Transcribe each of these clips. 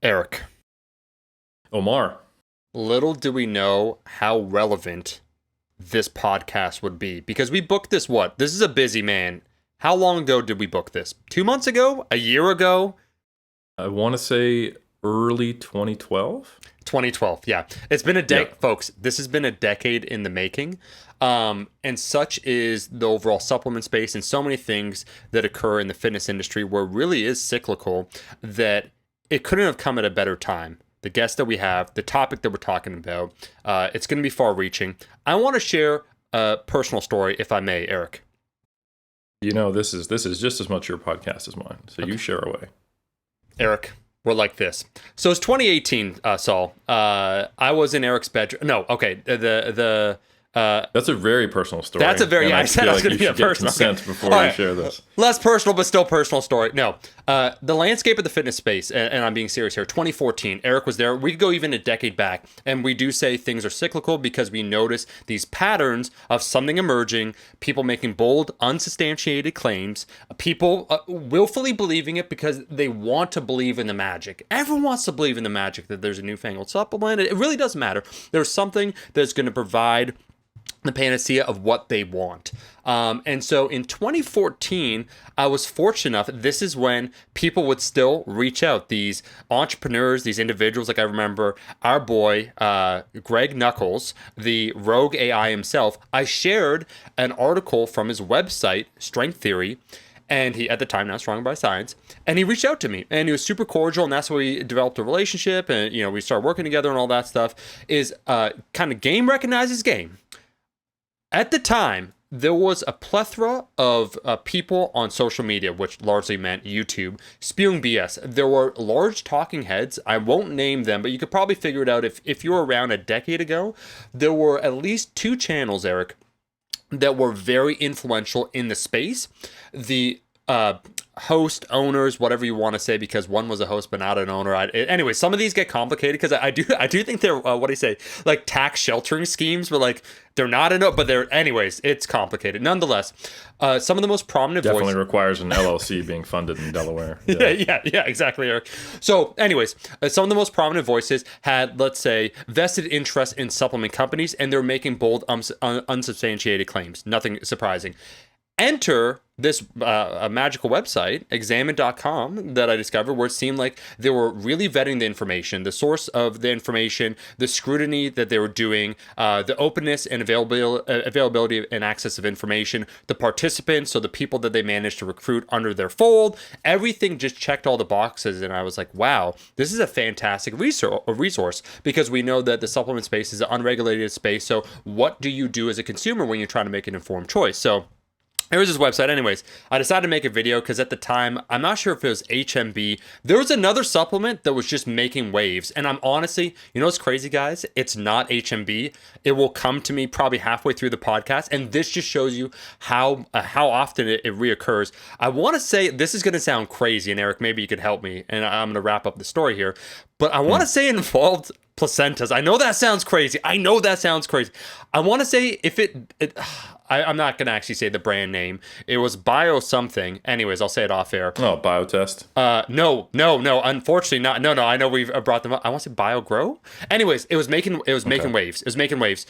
Eric, Omar. little do we know how relevant this podcast would be because we booked this. This is a busy man. How long ago did we book this? 2 months ago? A year ago? I want to say early 2012. 2012, yeah. It's been a decade, folks. This has been a decade in the making. And such is the overall supplement space and so many things that occur in the fitness industry where it really is cyclical that it couldn't have come at a better time. The guest that we have, the topic that we're talking about, it's going to be far-reaching. I want to share a personal story, if I may, Eric. You know, this is just as much your podcast as mine, so you share away. Eric, we're like this. So it's 2018, Saul. I was in Eric's bedroom. No, okay. That's a very personal story. That's a very. I said I was going to be a personal. Consent before we share this. Less personal, but still personal story. No, the landscape of the fitness space, and I'm being serious here. 2014, Eric was there. We could go even a decade back, and we do say things are cyclical because we notice these patterns of something emerging, people making bold, unsubstantiated claims, people willfully believing it because they want to believe in the magic. Everyone wants to believe in the magic that there's a newfangled supplement. It really doesn't matter. There's something that's going to provide the panacea of what they want. And so in 2014, I was fortunate enough, this is when people would still reach out, these entrepreneurs, these individuals. Like I remember our boy, Greg Knuckles, the rogue AI himself. I shared an article from his website, Strength Theory, and he, at the time, now Strong by Science, and he reached out to me, and he was super cordial, and that's where we developed a relationship, and we started working together and all that stuff. Is kind of game recognizes game. At the time, there was a plethora of people on social media, which largely meant YouTube, spewing BS. There were large talking heads. I won't name them, but you could probably figure it out if you were around a decade ago. There were at least two channels, Eric, that were very influential in the space. The host, owners, whatever you want to say, because one was a host but not an owner. Anyway, some of these get complicated because I do think they're what do you say, like tax sheltering schemes, where like they're not but they're, anyways, it's complicated. Nonetheless, some of the most prominent definitely requires an LLC being funded in Delaware. Yeah, exactly, Eric. So, anyways, some of the most prominent voices had, let's say, vested interest in supplement companies, and they're making bold, unsubstantiated claims. Nothing surprising. Enter this a magical website, examine.com, that I discovered, where it seemed like they were really vetting the information, the source of the information, the scrutiny that they were doing, the openness and availability and access of information, the participants, so the people that they managed to recruit under their fold. Everything just checked all the boxes, and I was like, wow, this is a fantastic resource, because we know that the supplement space is an unregulated space. So what do you do as a consumer when you're trying to make an informed choice? So here's his website. Anyways, I decided to make a video because at the time, I'm not sure if it was HMB. There was another supplement that was just making waves. And I'm honestly, what's crazy, guys? It's not HMB. It will come to me probably halfway through the podcast. And this just shows you how often it reoccurs. I want to say, this is going to sound crazy. And Eric, maybe you could help me. And I'm going to wrap up the story here. But I want to say it involved placentas. I know that sounds crazy. I want to say if I'm not going to actually say the brand name. It was Bio something. Anyways, I'll say it off air. Oh, Biotest? No. Unfortunately not. No. I know we've brought them up. I want to say BioGrow. Anyways, it was making waves. It was making waves.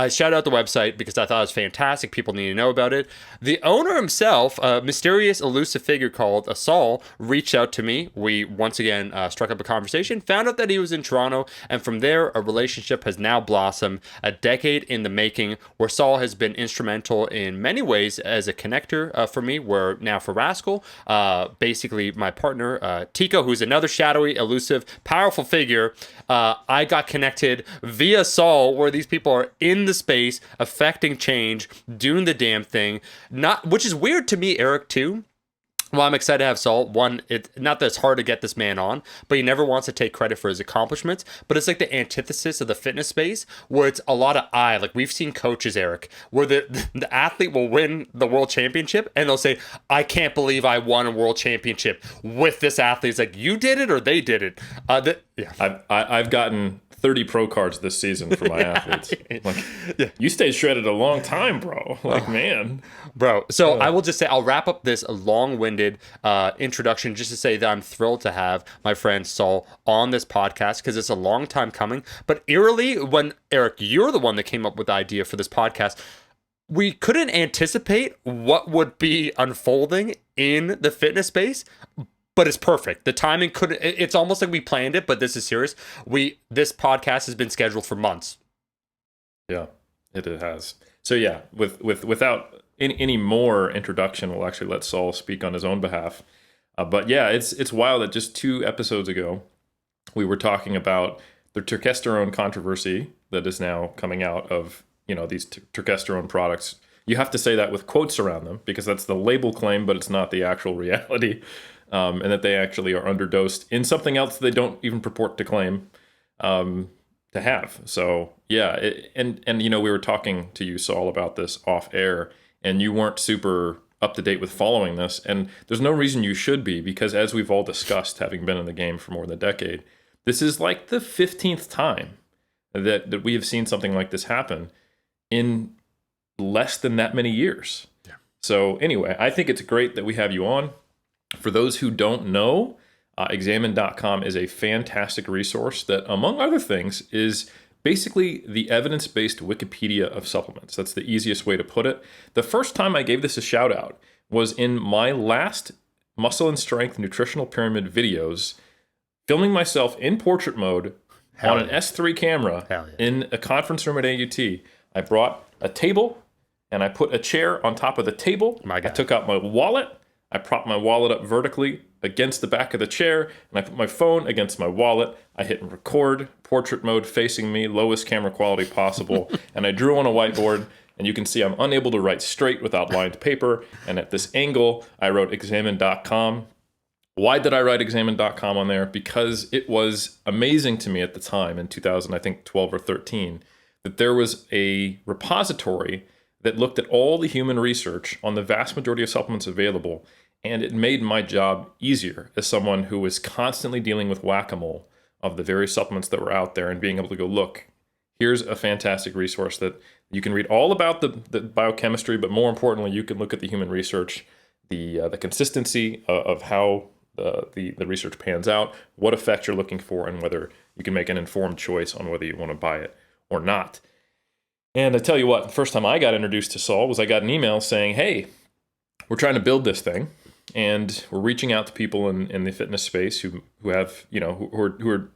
Shout out the website because I thought it was fantastic. People need to know about it. The owner himself, a mysterious, elusive figure called Saul, reached out to me. We once again struck up a conversation, found out that he was in Toronto, and from there, a relationship has now blossomed, a decade in the making, where Saul has been instrumental in many ways as a connector for me, where now for Rascal, basically my partner, Tico, who's another shadowy, elusive, powerful figure, I got connected via Saul, where these people are in the space, affecting change, doing the damn thing, which is weird to me, Eric, too. Well, I'm excited to have Saul. One, not that it's hard to get this man on, but he never wants to take credit for his accomplishments. But it's like the antithesis of the fitness space, where it's a lot of like we've seen coaches, Eric, where the athlete will win the world championship and they'll say, I can't believe I won a world championship with this athlete. It's like, you did it or they did it. I've gotten 30 pro cards this season for my athletes. Like, you stayed shredded a long time, bro. Like, man. Bro, so I will just say, I'll wrap up this long-winded introduction just to say that I'm thrilled to have my friend Saul on this podcast because it's a long time coming. But eerily, when, Eric, you're the one that came up with the idea for this podcast, we couldn't anticipate what would be unfolding in the fitness space, but it's perfect. The timing couldn't, it's almost like we planned it, but this is serious. This podcast has been scheduled for months. Yeah, it has. So yeah, without any more introduction, we'll actually let Saul speak on his own behalf. But yeah, it's wild that just 2 episodes ago, we were talking about the testosterone controversy that is now coming out of, these testosterone products. You have to say that with quotes around them because that's the label claim, but it's not the actual reality. And that they actually are underdosed in something else they don't even purport to claim to have. So yeah, and we were talking to you, Saul, about this off air, and you weren't super up to date with following this, and there's no reason you should be because as we've all discussed, having been in the game for more than a decade, this is like the 15th time that we have seen something like this happen in less than that many years. Yeah. So anyway, I think it's great that we have you on. For those who don't know, Examine.com is a fantastic resource that, among other things, is basically the evidence-based Wikipedia of supplements. That's the easiest way to put it. The first time I gave this a shout out was in my last Muscle and Strength Nutritional Pyramid videos, filming myself in portrait mode on an S3 camera in a conference room at AUT. I brought a table and I put a chair on top of the table. I took out my wallet. I propped my wallet up vertically against the back of the chair, and I put my phone against my wallet. I hit record, portrait mode facing me, lowest camera quality possible, and I drew on a whiteboard, and you can see I'm unable to write straight without lined paper, and at this angle, I wrote Examine.com. Why did I write Examine.com on there? Because it was amazing to me at the time, in 2012 or 13, that there was a repository that looked at all the human research on the vast majority of supplements available, and it made my job easier as someone who was constantly dealing with whack-a-mole of the various supplements that were out there and being able to go, look, here's a fantastic resource that you can read all about the biochemistry, but more importantly, you can look at the human research, the consistency of how the research pans out, what effect you're looking for, and whether you can make an informed choice on whether you want to buy it or not. And I tell you what, the first time I got introduced to Saul was I got an email saying, hey, we're trying to build this thing, and we're reaching out to people in the fitness space who have, who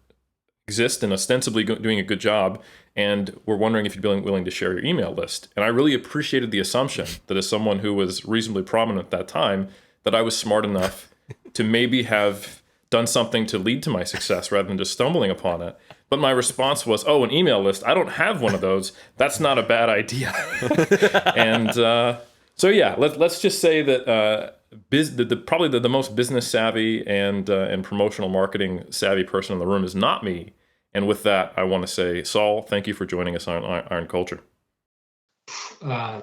exist and ostensibly doing a good job, and we're wondering if you'd be willing to share your email list. And I really appreciated the assumption that as someone who was reasonably prominent at that time, that I was smart enough to maybe have done something to lead to my success rather than just stumbling upon it. But my response was, oh, an email list. I don't have one of those. That's not a bad idea. And so, yeah, let's just say that probably the most business savvy and promotional marketing savvy person in the room is not me. And with that, I want to say, Saul, thank you for joining us on Iron Culture.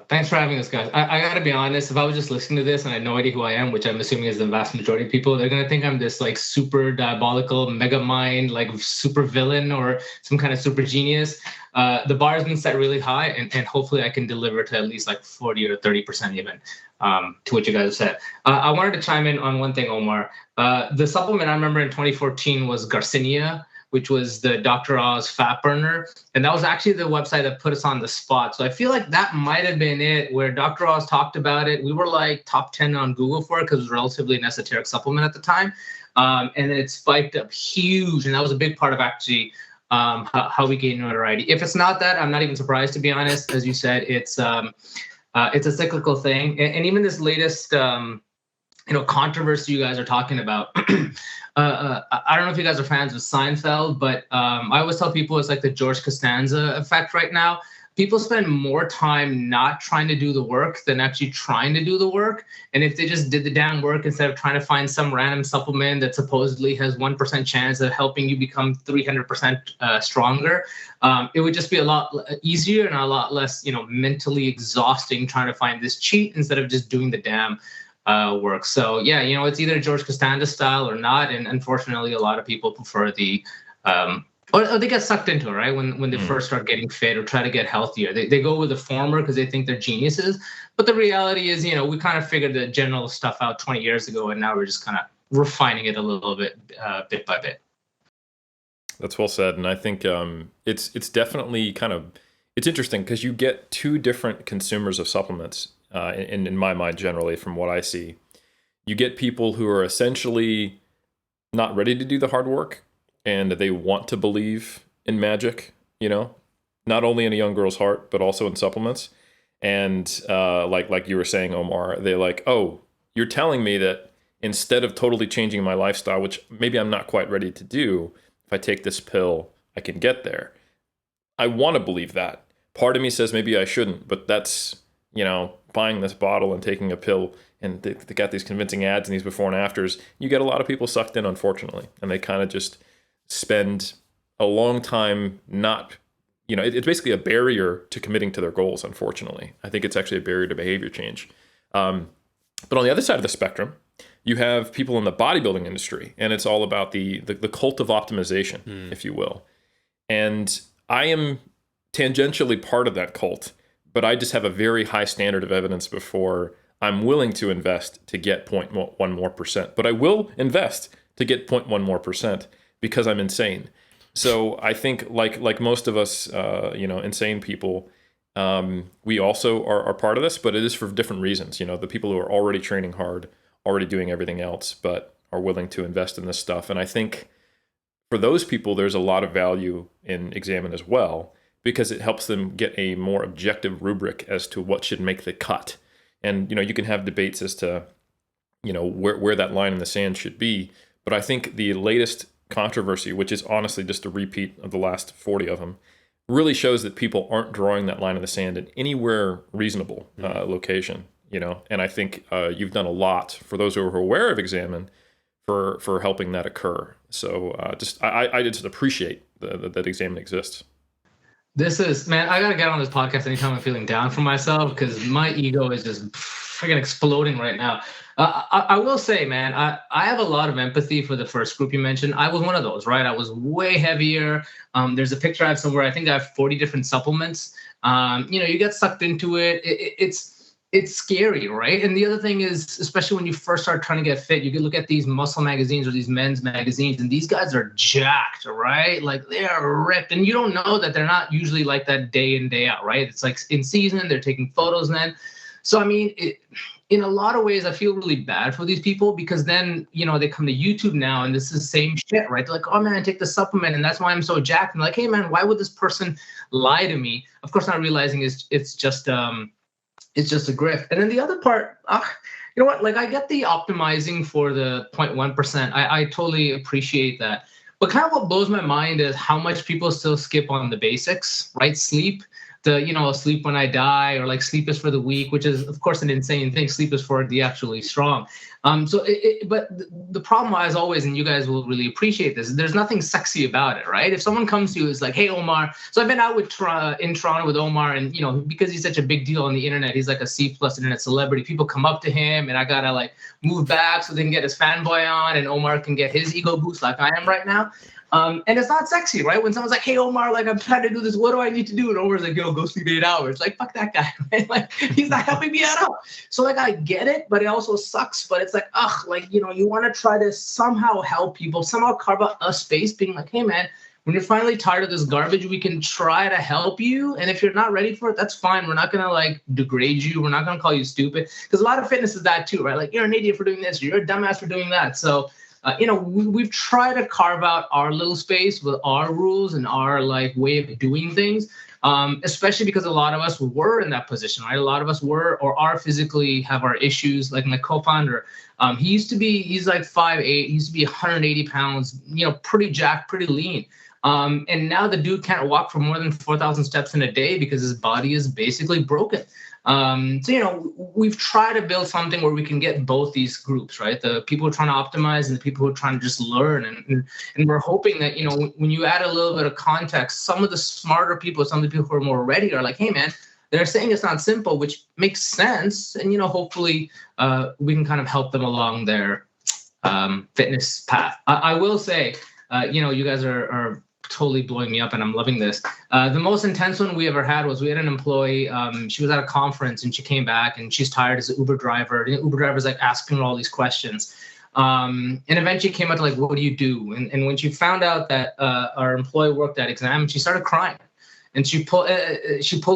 Thanks for having us, guys. I got to be honest, if I was just listening to this and I had no idea who I am, which I'm assuming is the vast majority of people, they're going to think I'm this like super diabolical mega mind, like super villain or some kind of super genius. The bar has been set really high, and hopefully I can deliver to at least like 40 or 30% even to what you guys have said. I wanted to chime in on one thing, Omar. The supplement I remember in 2014 was Garcinia, which was the Dr. Oz fat burner. And that was actually the website that put us on the spot. So I feel like that might have been it, where Dr. Oz talked about it. We were like top 10 on Google for it because it was relatively an esoteric supplement at the time. And then it spiked up huge. And that was a big part of actually how we gained notoriety. If it's not that, I'm not even surprised, to be honest. As you said, it's a cyclical thing. And even this latest controversy you guys are talking about, I don't know if you guys are fans of Seinfeld, but I always tell people it's like the George Costanza effect right now. People spend more time not trying to do the work than actually trying to do the work. And if they just did the damn work instead of trying to find some random supplement that supposedly has 1% chance of helping you become 300% stronger, it would just be a lot easier and a lot less, mentally exhausting trying to find this cheat instead of just doing the damn work. So yeah, it's either George Costanza style or not. And unfortunately, a lot of people prefer the or they get sucked into it, right? When they first start getting fit or try to get healthier, they go with the former because they think they're geniuses. But the reality is, we kind of figured the general stuff out 20 years ago, and now we're just kind of refining it a little bit, bit by bit. That's well said, and I think it's definitely it's interesting because you get two different consumers of supplements. In my mind, generally, from what I see, you get people who are essentially not ready to do the hard work, and they want to believe in magic. Not only in a young girl's heart, but also in supplements. And like you were saying, Omar, they're like, oh, you're telling me that instead of totally changing my lifestyle, which maybe I'm not quite ready to do, if I take this pill, I can get there. I want to believe that. Part of me says maybe I shouldn't, but that's, buying this bottle and taking a pill, and they got these convincing ads and these before and afters. You get a lot of people sucked in, unfortunately, and they kind of just spend a long time not, it's basically a barrier to committing to their goals, unfortunately. I think it's actually a barrier to behavior change. But on the other side of the spectrum, you have people in the bodybuilding industry, and it's all about the cult of optimization, if you will. And I am tangentially part of that cult, but I just have a very high standard of evidence before I'm willing to invest to get 0.1 more percent. But I will invest to get 0.1 more percent because I'm insane. So I think like most of us, insane people, we also are part of this, but it is for different reasons. The people who are already training hard, already doing everything else, but are willing to invest in this stuff. And I think for those people, there's a lot of value in Examine as well, because it helps them get a more objective rubric as to what should make the cut. And, you can have debates as to, where that line in the sand should be. But I think the latest controversy, which is honestly just a repeat of the last 40 of them, really shows that people aren't drawing that line in the sand in anywhere reasonable location, And I think you've done a lot for those who are aware of Examine for helping that occur. So I just appreciate that Examine exists. This is, man, I got to get on this podcast anytime I'm feeling down for myself because my ego is just freaking exploding right now. I will say, man, I have a lot of empathy for the first group you mentioned. I was one of those, right? I was way heavier. There's a picture I have somewhere. I think I have 40 different supplements. You get sucked into it. It's scary, right? And the other thing is, especially when you first start trying to get fit, you can look at these muscle magazines or these men's magazines, and these guys are jacked, right? Like they are ripped, and you don't know that they're not usually like that day in, day out, right? It's like in season, they're taking photos then. So, I mean, in a lot of ways, I feel really bad for these people because then, they come to YouTube now and this is the same shit, right? They're like, oh man, take the supplement and that's why I'm so jacked. And like, hey man, why would this person lie to me? Of course, not realizing it's just a grift. And then the other part, you know what? Like I get the optimizing for the 0.1%. I totally appreciate that. But kind of what blows my mind is how much people still skip on the basics, right? Sleep, sleep when I die, or like sleep is for the weak, which is of course an insane thing. Sleep is for the actually strong. But the problem, as always, and you guys will really appreciate this, there's nothing sexy about it, right? If someone comes to you, is like, hey, Omar. So I've been out in Toronto with Omar, and because he's such a big deal on the internet, he's like a C+ internet celebrity. People come up to him, and I gotta like move back so they can get his fanboy on, and Omar can get his ego boost like I am right now. And it's not sexy, right? When someone's like, hey, Omar, like, I'm trying to do this. What do I need to do? And Omar's like, go sleep 8 hours. Like, fuck that guy, right? Like, he's not helping me at all. So, like, I get it, but it also sucks. But it's like, you want to try to somehow help people, somehow carve out a space being like, hey, man, when you're finally tired of this garbage, we can try to help you. And if you're not ready for it, that's fine. We're not going to, like, degrade you. We're not going to call you stupid. Because a lot of fitness is that, too, right? Like, you're an idiot for doing this. Or you're a dumbass for doing that. So, we've tried to carve out our little space with our rules and our like way of doing things, especially because a lot of us were in that position, right? A lot of us were or are physically have our issues. Like my co-founder, he's like 5'8", he used to be 180 pounds, pretty jacked, pretty lean. And now the dude can't walk for more than 4,000 steps in a day because his body is basically broken. We've tried to build something where we can get both these groups, right? The people who are trying to optimize and the people who are trying to just learn. And we're hoping that, when you add a little bit of context, some of the smarter people, some of the people who are more ready are like, hey, man, they're saying it's not simple, which makes sense. And, hopefully we can kind of help them along their fitness path. I will say, you guys are totally blowing me up, and I'm loving this. The most intense one we ever had was we had an employee. She was at a conference and she came back and she's tired as an Uber driver. And the Uber driver's like asking her all these questions. And eventually came out to like, what do you do? And when she found out that our employee worked at Exam, she started crying. And she pulled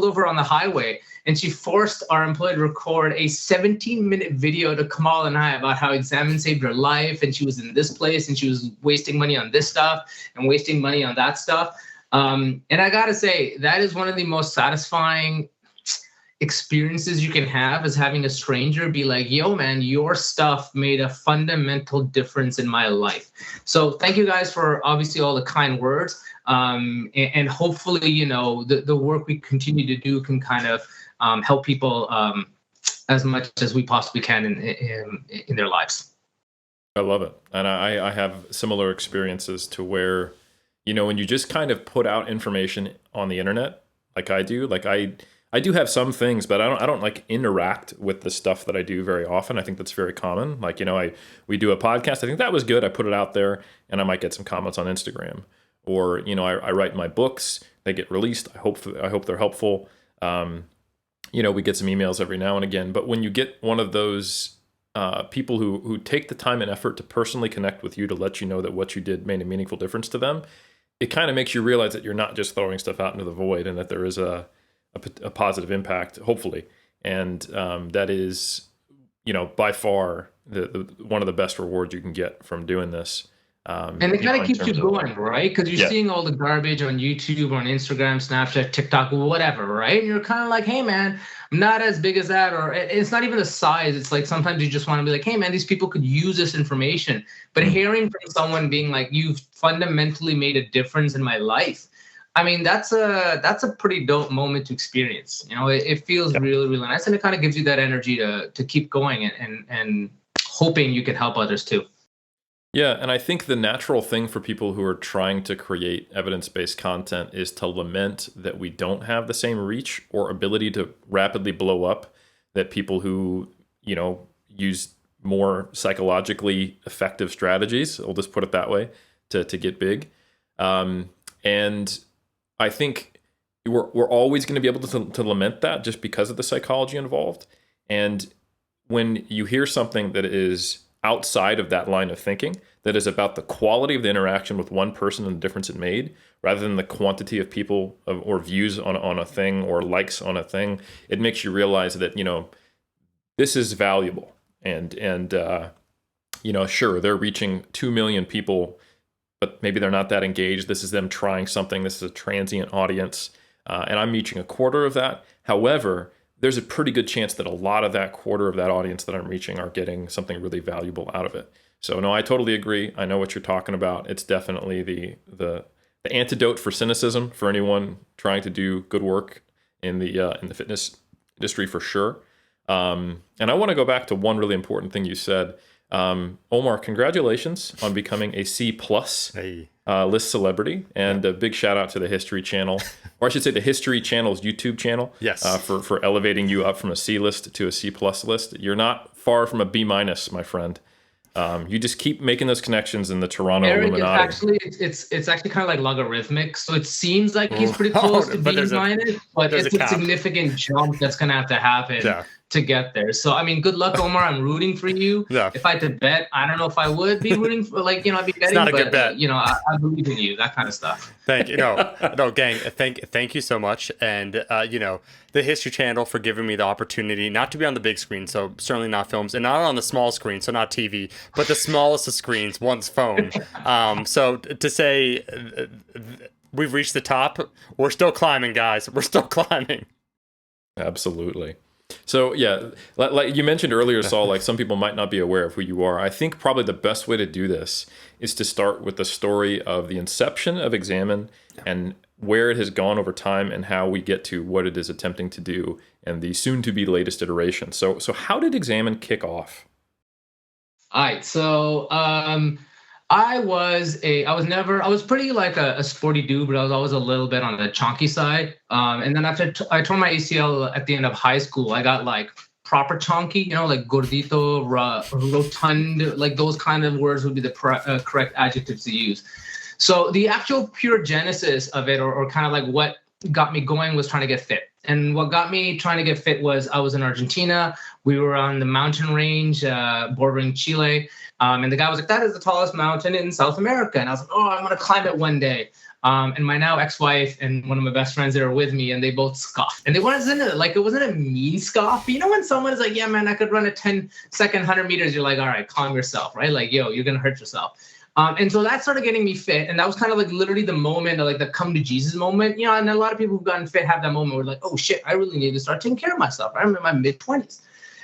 over on the highway and she forced our employee to record a 17-minute video to Kamal and I about how Examine saved her life and she was in this place and she was wasting money on this stuff and wasting money on that stuff. And I gotta say, that is one of the most satisfying experiences you can have, is having a stranger be like, yo, man, your stuff made a fundamental difference in my life. So thank you guys for obviously all the kind words. And hopefully, you know, the work we continue to do can kind of help people as much as we possibly can in their lives. I love it. And I have similar experiences to where, you know, when you just kind of put out information on the internet, like I do, like I do have some things, but I don't like interact with the stuff that I do very often. I think that's very common. Like, you know, we do a podcast. I think that was good. I put it out there and I might get some comments on Instagram. Or, you know, I write my books, they get released. I hope they're helpful. You know, we get some emails every now and again. But when you get one of those people who take the time and effort to personally connect with you to let you know that what you did made a meaningful difference to them, it kind of makes you realize that you're not just throwing stuff out into the void and that there is a positive impact, hopefully. And that is, you know, by far the one of the best rewards you can get from doing this. And it kind of keeps you going, right? Because you're seeing all the garbage on YouTube, on Instagram, Snapchat, TikTok, whatever, right? And you're kind of like, hey, man, I'm not as big as that. Or it's not even the size. It's like sometimes you just want to be like, hey, man, these people could use this information. But hearing from someone being like, you've fundamentally made a difference in my life, I mean, that's a pretty dope moment to experience. You know, it feels really, really nice. And it kind of gives you that energy to keep going and hoping you can help others too. Yeah, and I think the natural thing for people who are trying to create evidence-based content is to lament that we don't have the same reach or ability to rapidly blow up that people who, you know, use more psychologically effective strategies, we'll just put it that way, to get big. And I think we're always going to be able to lament that just because of the psychology involved. And when you hear something that is outside of that line of thinking, that is about the quality of the interaction with one person and the difference it made, rather than the quantity of people or views on a thing or likes on a thing, it makes you realize that, you know, this is valuable. And you know, sure, they're reaching 2 million people, but maybe they're not that engaged. This is them trying something. This is a transient audience. And I'm reaching a quarter of that. However, there's a pretty good chance that a lot of that quarter of that audience that I'm reaching are getting something really valuable out of it. So no, I totally agree. I know what you're talking about. It's definitely the antidote for cynicism for anyone trying to do good work in the fitness industry, for sure. And I want to go back to one really important thing you said. Omar, congratulations on becoming a C+ list celebrity, and a big shout out to the History Channel, or I should say the History Channel's YouTube channel. Yes. For elevating you up from a C list to a C+ list. You're not far from a B-, my friend. You just keep making those connections in the Toronto Illuminati. It's actually kind of like logarithmic, so it seems like he's pretty close to B-, but it's a significant jump that's gonna have to happen to get there. So I mean, good luck, Omar. I'm rooting for you. Yeah. If I had to bet, I don't know if I would be rooting for, like, you know, I'd be betting. It's not a good bet. You know, I believe in you. That kind of stuff. Thank you. No, gang. Thank you so much. And you know, the History Channel for giving me the opportunity not to be on the big screen, so certainly not films, and not on the small screen, so not TV, but the smallest of screens, one's phone. So to say we've reached the top, we're still climbing, guys. We're still climbing. Absolutely. So yeah, like you mentioned earlier, Saul, like some people might not be aware of who you are. I think probably the best way to do this is to start with the story of the inception of Examine and where it has gone over time and how we get to what it is attempting to do and the soon-to-be latest iteration. So how did Examine kick off? All right, so I was pretty like a sporty dude, but I was always a little bit on the chonky side. And then after I tore my ACL at the end of high school, I got like proper chonky, you know, like gordito, rotund, like those kind of words would be the correct adjectives to use. So the actual pure genesis of it, or kind of like what got me going, was trying to get fit. And what got me trying to get fit was I was in Argentina. We were on the mountain range bordering Chile. And the guy was like, that is the tallest mountain in South America. And I was like, oh, I'm going to climb it one day. And my now ex-wife and one of my best friends, they were with me, and they both scoffed. And they wasn't it wasn't a mean scoff. But you know when someone is like, yeah, man, I could run a 10-second 100 meters. You're like, all right, calm yourself, right? Like, yo, you're going to hurt yourself. And so that started getting me fit. And that was kind of like literally the moment, of like the come to Jesus moment, and a lot of people who've gotten fit have that moment where like, oh shit, I really need to start taking care of myself. I'm in my mid-20s.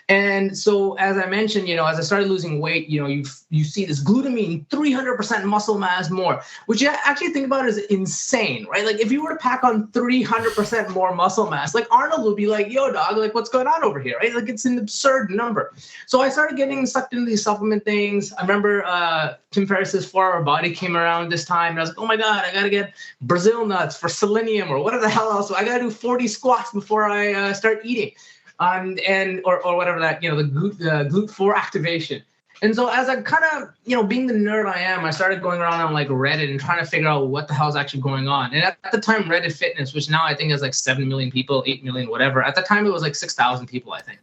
And so, as I mentioned, as I started losing weight, you see this glutamine, 300% muscle mass more, which you actually think about is insane, right? Like if you were to pack on 300% more muscle mass, like Arnold would be like, yo, dog, like what's going on over here, right? Like it's an absurd number. So I started getting sucked into these supplement things. I remember Tim Ferriss's 4-Hour Body came around this time, and I was like, oh my God, I got to get Brazil nuts for selenium or whatever the hell else. So I got to do 40 squats before I start eating. Or whatever that, the GLUT4 activation. And so as I kind of, being the nerd I am, I started going around on like Reddit and trying to figure out what the hell is actually going on. And at the time, Reddit Fitness, which now I think is like 7 million people, 8 million, whatever. At the time, it was like 6,000 people, I think.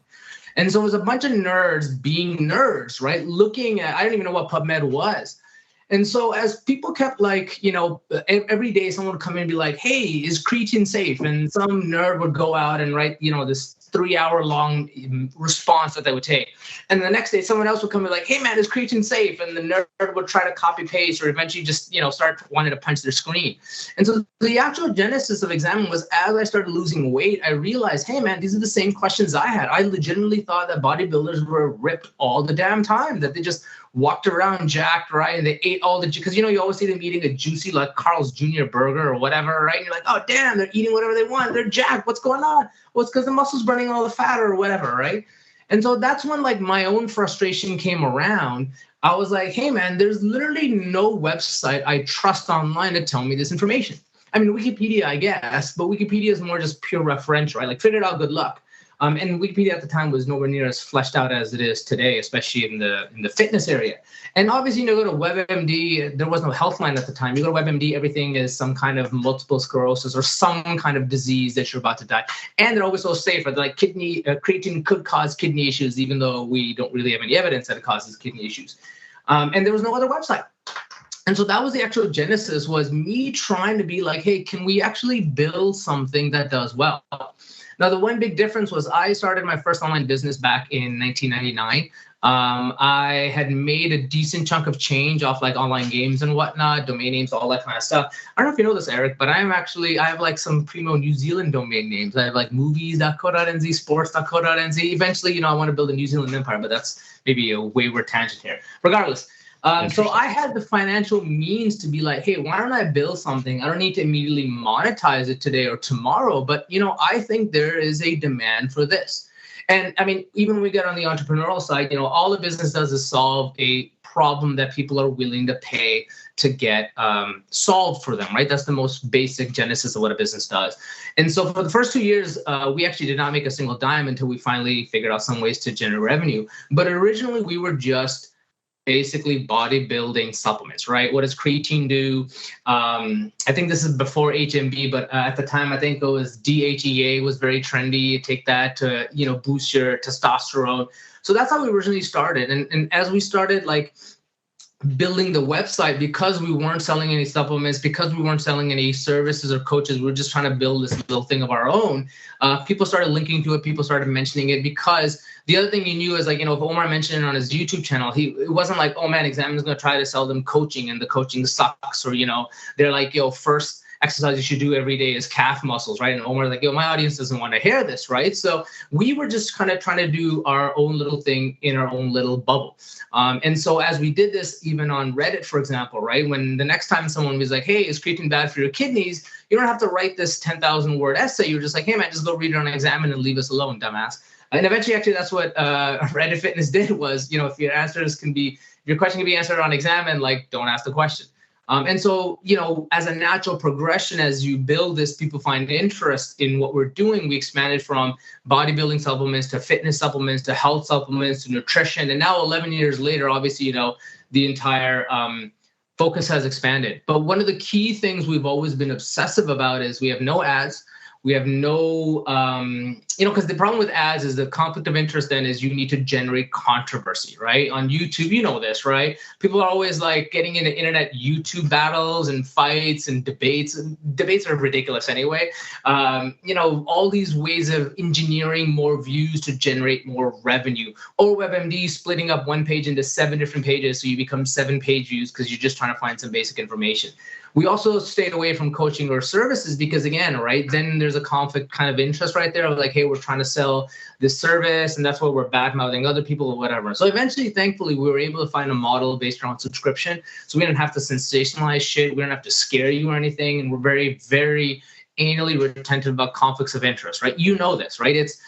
And so it was a bunch of nerds being nerds, right? Looking at, I didn't even know what PubMed was. And so as people kept like, every day someone would come in and be like, hey, is creatine safe? And some nerd would go out and write, this 3-hour-long response that they would take. And the next day someone else would come and be like, hey man, is creatine safe? And the nerd would try to copy paste or eventually just, start wanting to punch their screen. And so the actual genesis of Examine was as I started losing weight, I realized, hey man, these are the same questions I had. I legitimately thought that bodybuilders were ripped all the damn time, that they just walked around jacked, right? And they ate all the, because you always see them eating a juicy like Carl's Jr. burger or whatever, right? And you're like, oh damn, they're eating whatever they want. They're jacked. What's going on? Well, it's because the muscle's burning all the fat or whatever, right? And so that's when like my own frustration came around. I was like, hey man, there's literally no website I trust online to tell me this information. I mean, Wikipedia, I guess, but Wikipedia is more just pure referential, right? Like figure it out, good luck. And Wikipedia at the time was nowhere near as fleshed out as it is today, especially in the fitness area. And obviously, you go to WebMD, there was no Healthline at the time. You go to WebMD, everything is some kind of multiple sclerosis or some kind of disease that you're about to die. And they're always so safe. They're like creatine could cause kidney issues, even though we don't really have any evidence that it causes kidney issues. And there was no other website. And so that was the actual genesis, was me trying to be like, hey, can we actually build something that does well? Now, the one big difference was I started my first online business back in 1999. I had made a decent chunk of change off like online games and whatnot, domain names, all that kind of stuff. I don't know if you know this, Eric, but I have like some primo New Zealand domain names. I have like movies.co.nz, sports.co.nz. Eventually, I want to build a New Zealand empire, but that's maybe a wayward tangent here. Regardless. So I had the financial means to be like, hey, why don't I build something? I don't need to immediately monetize it today or tomorrow, but I think there is a demand for this. And I mean, even when we get on the entrepreneurial side, all the business does is solve a problem that people are willing to pay to get solved for them, right? That's the most basic genesis of what a business does. And so for the first 2 years, we actually did not make a single dime until we finally figured out some ways to generate revenue. But originally we were just basically bodybuilding supplements, right? What does creatine do? I think this is before HMB, but at the time, I think it was DHEA was very trendy. You take that to, boost your testosterone. So that's how we originally started. And as we started like building the website, because we weren't selling any supplements, because we weren't selling any services or coaches, we were just trying to build this little thing of our own. People started linking to it. People started mentioning it, because the other thing you knew is like, if Omar mentioned it on his YouTube channel, it wasn't like, oh man, Examine is going to try to sell them coaching and the coaching sucks, or, they're like, first exercise you should do every day is calf muscles, right? And Omar like, my audience doesn't want to hear this, right? So we were just kind of trying to do our own little thing in our own little bubble. And so as we did this, even on Reddit, for example, right? When the next time someone was like, hey, is creatine bad for your kidneys? You don't have to write this 10,000 word essay. You're just like, hey man, just go read it on Examine and leave us alone, dumbass. And eventually, actually, that's what Reddit Fitness did was, if your question can be answered on Examine, like, don't ask the question. And so, as a natural progression, as you build this, people find interest in what we're doing. We expanded from bodybuilding supplements to fitness supplements to health supplements to nutrition. And now 11 years later, obviously, the entire focus has expanded. But one of the key things we've always been obsessive about is we have no ads. We have no, because the problem with ads is the conflict of interest then is you need to generate controversy, right? On YouTube, you know this, right? People are always like getting into internet YouTube battles and fights and debates. Debates are ridiculous anyway. All these ways of engineering more views to generate more revenue. Or WebMD splitting up one page into 7 different pages so you become 7 page views because you're just trying to find some basic information. We also stayed away from coaching or services because, again, right, then there's a conflict kind of interest right there of like, hey, we're trying to sell this service and that's why we're bad-mouthing other people or whatever. So eventually, thankfully, we were able to find a model based around subscription. So we didn't have to sensationalize shit. We didn't have to scare you or anything. And we're very, very anally retentive about conflicts of interest, right? You know this, right? It's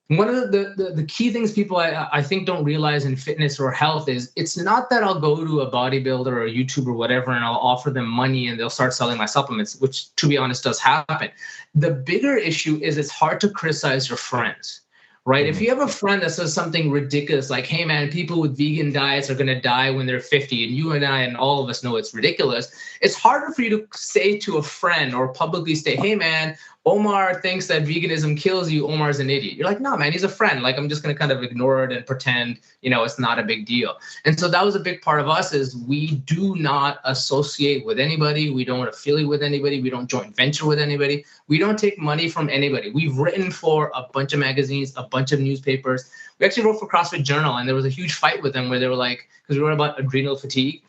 one of the key things people I think don't realize in fitness or health is it's not that I'll go to a bodybuilder or a YouTuber or whatever and I'll offer them money and they'll start selling my supplements, which to be honest does happen. The bigger issue is it's hard to criticize your friends, right? If you have a friend that says something ridiculous like, hey man, people with vegan diets are going to die when they're 50 and you and I and all of us know it's ridiculous, it's harder for you to say to a friend or publicly say, hey man, Omar thinks that veganism kills you. Omar's an idiot. You're like, no, man, he's a friend. Like, I'm just going to kind of ignore it and pretend, it's not a big deal. And so that was a big part of us is we do not associate with anybody. We don't affiliate with anybody. We don't joint venture with anybody. We don't take money from anybody. We've written for a bunch of magazines, a bunch of newspapers. We actually wrote for CrossFit Journal, and there was a huge fight with them where they were like, because we wrote about adrenal fatigue.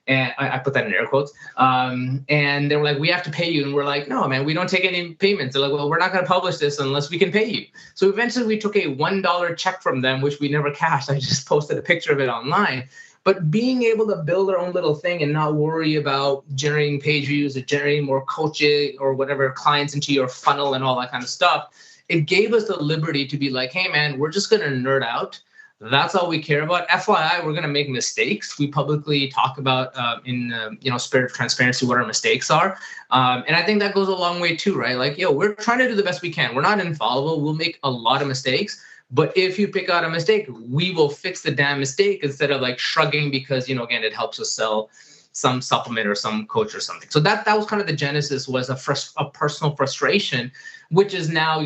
And I put that in air quotes. And they were like, we have to pay you. And we're like, no, man, we don't take any payments. They're like, well, we're not going to publish this unless we can pay you. So eventually we took a $1 check from them, which we never cashed. I just posted a picture of it online. But being able to build our own little thing and not worry about generating page views or generating more coaches or whatever clients into your funnel and all that kind of stuff, it gave us the liberty to be like, hey, man, we're just going to nerd out. That's all we care about. FYI, we're going to make mistakes. We publicly talk about in spirit of transparency what our mistakes are. And I think that goes a long way too, right? Like, we're trying to do the best we can. We're not infallible. We'll make a lot of mistakes. But if you pick out a mistake, we will fix the damn mistake instead of like shrugging because, again, it helps us sell some supplement or some coach or something. So that was kind of the genesis, was a personal frustration, which is now,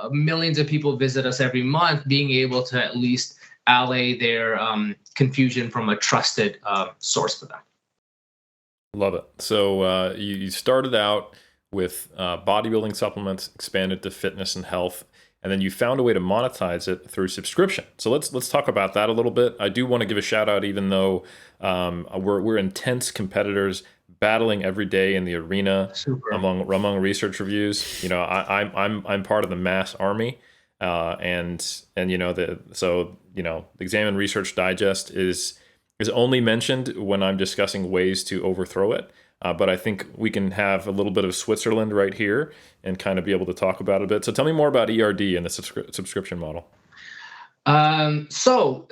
millions of people visit us every month, being able to at least allay their confusion from a trusted source for them. Love it. So you started out with bodybuilding supplements, expanded to fitness and health, and then you found a way to monetize it through subscription. So let's talk about that a little bit. I do want to give a shout out, even though we're intense competitors battling every day in the arena. Super. among research reviews. I'm part of the mass army. The Examine Research Digest is only mentioned when I'm discussing ways to overthrow it. But I think we can have a little bit of Switzerland right here and kind of be able to talk about it a bit. So tell me more about ERD and the subscription model. So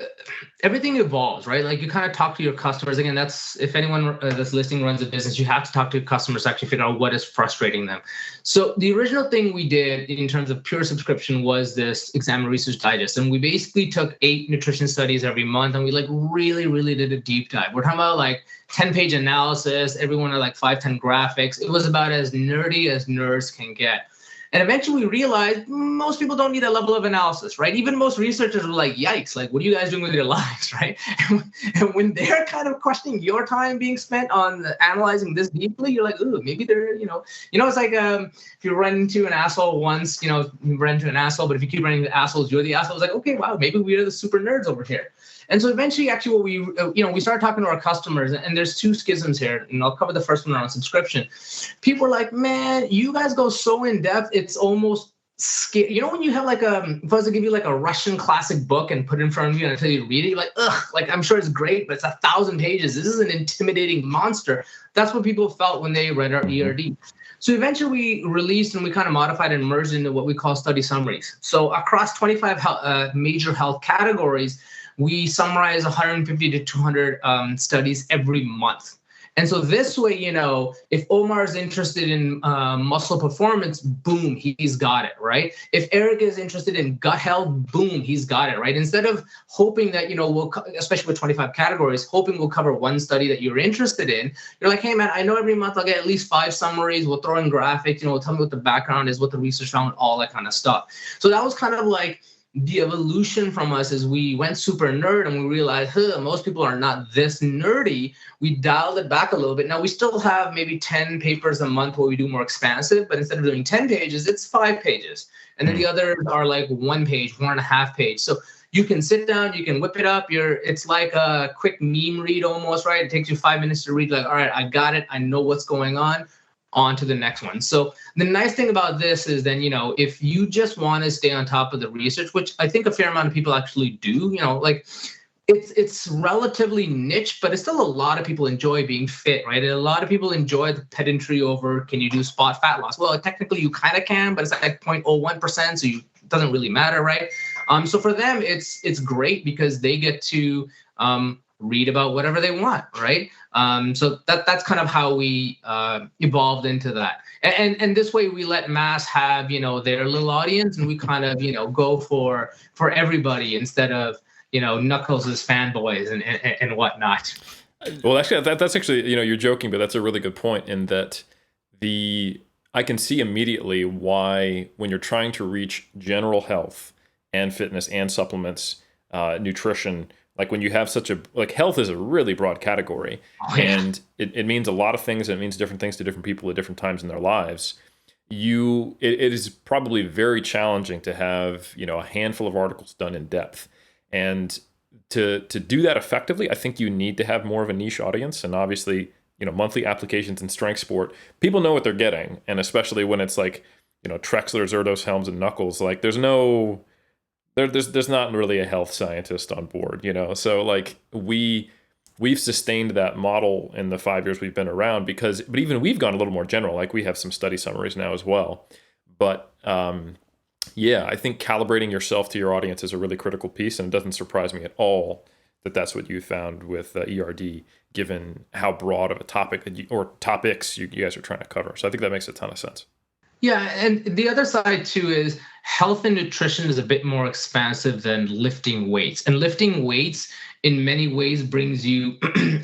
everything evolves, right? Like you kind of talk to your customers. Again, that's, if anyone that's listening runs a business, you have to talk to your customers to actually figure out what is frustrating them. So the original thing we did in terms of pure subscription was this Examine Research Digest. And we basically took 8 nutrition studies every month and we like really, really did a deep dive. We're talking about like 10-page analysis, every one of like 5-10 graphics. It was about as nerdy as nerds can get. And eventually we realized most people don't need that level of analysis, right? Even most researchers were like, yikes, like, what are you guys doing with your lives, right? And when they're kind of questioning your time being spent on analyzing this deeply, you're like, ooh, maybe they're, it's like if you run into an asshole once, you run into an asshole, but if you keep running into assholes, you're the asshole. It's like, okay, wow, maybe we're the super nerds over here. And so eventually, actually, what we started talking to our customers, and there's 2 schisms here, and I'll cover the first one around subscription. People are like, man, you guys go so in depth, it's almost scary. When you have like if I was to give you like a Russian classic book and put it in front of you and I tell you to read it, you're like, ugh, like I'm sure it's great, but it's 1,000 pages. This is an intimidating monster. That's what people felt when they read our ERD. So eventually we released and we kind of modified and merged into what we call study summaries. So across 25 major health categories, we summarize 150 to 200 studies every month. And so this way, if Omar is interested in muscle performance, boom, he's got it, right? If Eric is interested in gut health, boom, he's got it, right? Instead of hoping that, especially with 25 categories, hoping we'll cover one study that you're interested in, you're like, hey man, I know every month I'll get at least 5 summaries, we'll throw in graphics, tell me what the background is, what the research found, all that kind of stuff. So that was kind of like the evolution from us as we went super nerd and we realized, most people are not this nerdy. We dialed it back a little bit. Now we still have maybe 10 papers a month where we do more expansive, but instead of doing 10 pages, it's 5 pages. And then the others are like 1 page, 1.5 page. So you can sit down, you can whip it up. It's like a quick meme read almost, right? It takes you 5 minutes to read, like, all right, I got it. I know what's going on to the next one. So the nice thing about this is then, if you just want to stay on top of the research, which I think a fair amount of people actually do, like it's relatively niche, but it's still a lot of people enjoy being fit, right? And a lot of people enjoy the pedantry over, can you do spot fat loss? Well, technically you kind of can, but it's like 0.01%, so it doesn't really matter, right? So for them, it's great because they get to read about whatever they want, right? So that's kind of how we evolved into that. And this way we let Mass have, their little audience, and we kind of, go for everybody instead of, Knuckles' fanboys and whatnot. Well, actually, that's actually, you're joking, but that's a really good point in that I can see immediately why when you're trying to reach general health and fitness and supplements, nutrition, like when you have health is a really broad category, and it means a lot of things, and it means different things to different people at different times in their lives. It is probably very challenging to have, a handful of articles done in depth. And to do that effectively, I think you need to have more of a niche audience. And obviously, monthly applications in strength sport, people know what they're getting. And especially when it's like, Trexler, Zerdos, Helms, and Knuckles, like there's not really a health scientist on board, So like we've sustained that model in the 5 years we've been around but even we've gone a little more general. Like we have some study summaries now as well. But yeah, I think calibrating yourself to your audience is a really critical piece, and it doesn't surprise me at all that that's what you found with ERD, given how broad of a topic or topics you guys are trying to cover. So I think that makes a ton of sense. Yeah, and the other side too is health and nutrition is a bit more expansive than lifting weights. And lifting weights in many ways brings you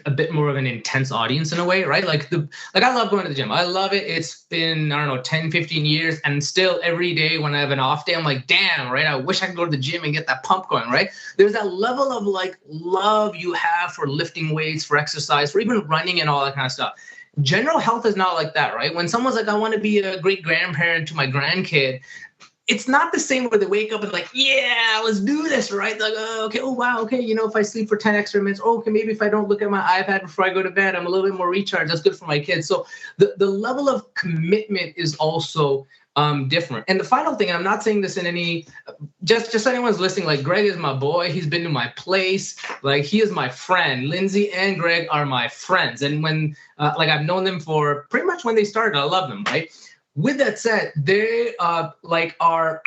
a bit more of an intense audience in a way, right? Like I love going to the gym. I love it. It's been, 10, 15 years. And still every day when I have an off day, I'm like, damn, right? I wish I could go to the gym and get that pump going, right? There's that level of like love you have for lifting weights, for exercise, for even running and all that kind of stuff. General health is not like that, right? When someone's like, I want to be a great grandparent to my grandkid, it's not the same where they wake up and like, yeah, let's do this, right? Like, okay, oh, wow, okay, if I sleep for 10 extra minutes, okay, maybe if I don't look at my iPad before I go to bed, I'm a little bit more recharged. That's good for my kids. So the level of commitment is also different. And the final thing, and I'm not saying this in any, just anyone's listening, like Greg is my boy. He's been to my place. Like he is my friend. Lindsay and Greg are my friends. And when, I've known them for pretty much when they started, I love them, right? With that said, they our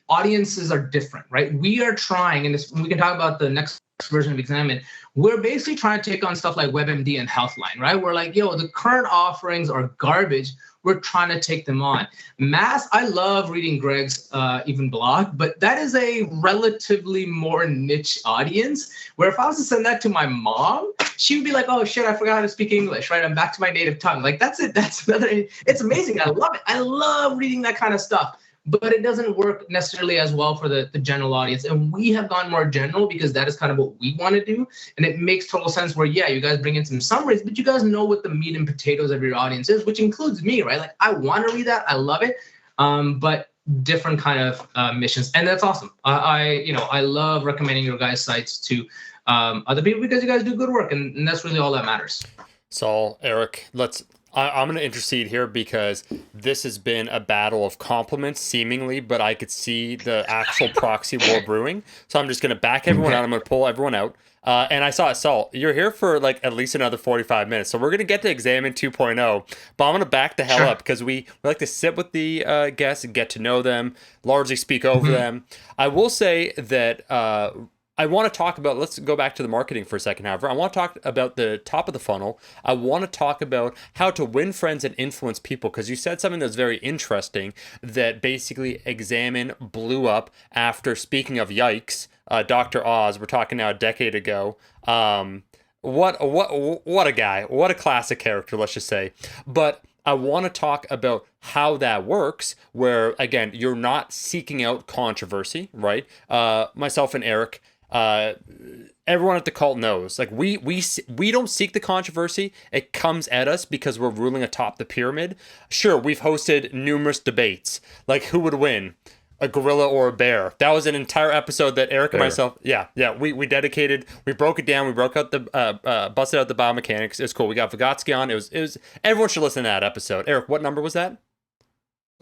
audiences are different, right? We are trying, and we can talk about the next version of Examine. We're basically trying to take on stuff like WebMD and Healthline, right? We're like, the current offerings are garbage. We're trying to take them on. Mass, I love reading Greg's even blog, but that is a relatively more niche audience, where if I was to send that to my mom, she would be like, oh shit, I forgot how to speak English, right? I'm back to my native tongue. Like that's it. That's another, it's amazing. I love it. I love reading that kind of stuff. But it doesn't work necessarily as well for the general audience. And we have gone more general because that is kind of what we want to do. And it makes total sense where, yeah, you guys bring in some summaries, but you guys know what the meat and potatoes of your audience is, which includes me, right? Like I want to read that. I love it. But different kind of missions. And that's awesome. I love recommending your guys' sites to other people because you guys do good work. And that's really all that matters. Saul, Eric, I'm going to intercede here because this has been a battle of compliments, seemingly, but I could see the actual proxy war brewing. So I'm just going to back everyone out. I'm going to pull everyone out. And I saw it, Saul, you're here for like at least another 45 minutes. So we're going to get to Examine 2.0, but I'm going to back the hell up because we like to sit with the guests and get to know them, largely speak over them. I will say that I want to talk about, let's go back to the marketing for a second, however. I want to talk about the top of the funnel. I want to talk about how to win friends and influence people, because you said something that's very interesting, that basically Examine blew up after, speaking of yikes, Dr. Oz, we're talking now a decade ago. What a guy. What a classic character, let's just say. But I want to talk about how that works, where, again, you're not seeking out controversy, right? Myself and Eric, everyone at the cult knows, like, we don't seek the controversy. It comes at us because we're ruling atop the pyramid. Sure, we've hosted numerous debates, like who would win, a gorilla or a bear. That was an entire episode that Eric and myself, we dedicated. We broke it down. We broke out the busted out the biomechanics. It was cool. We got Vygotsky on. It was everyone should listen to that episode. Eric, what number was that?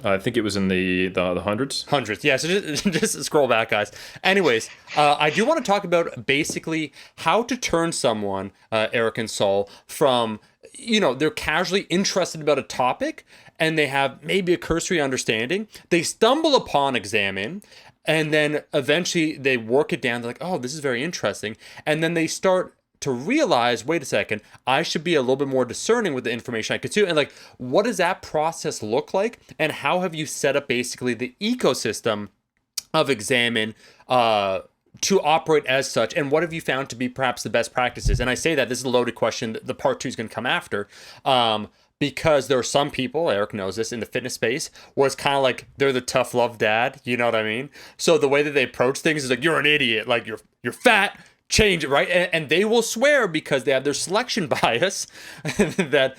I think it was in the hundreds. Hundreds, yeah. So just scroll back, guys. Anyways, I do want to talk about basically how to turn someone, Eric and Saul, from, they're casually interested about a topic and they have maybe a cursory understanding. They stumble upon Examine, and then eventually they work it down. They're like, oh, this is very interesting. And then they start to realize, wait a second, I should be a little bit more discerning with the information I consume. And like, what does that process look like? And how have you set up basically the ecosystem of Examine to operate as such? And what have you found to be perhaps the best practices? And I say that, this is a loaded question. The part 2 is going to come after. Because there are some people, Eric knows this, in the fitness space, where it's kind of like they're the tough love dad, you know what I mean? So the way that they approach things is like, you're an idiot, like you're fat, change it, right? And they will swear, because they have their selection bias, that,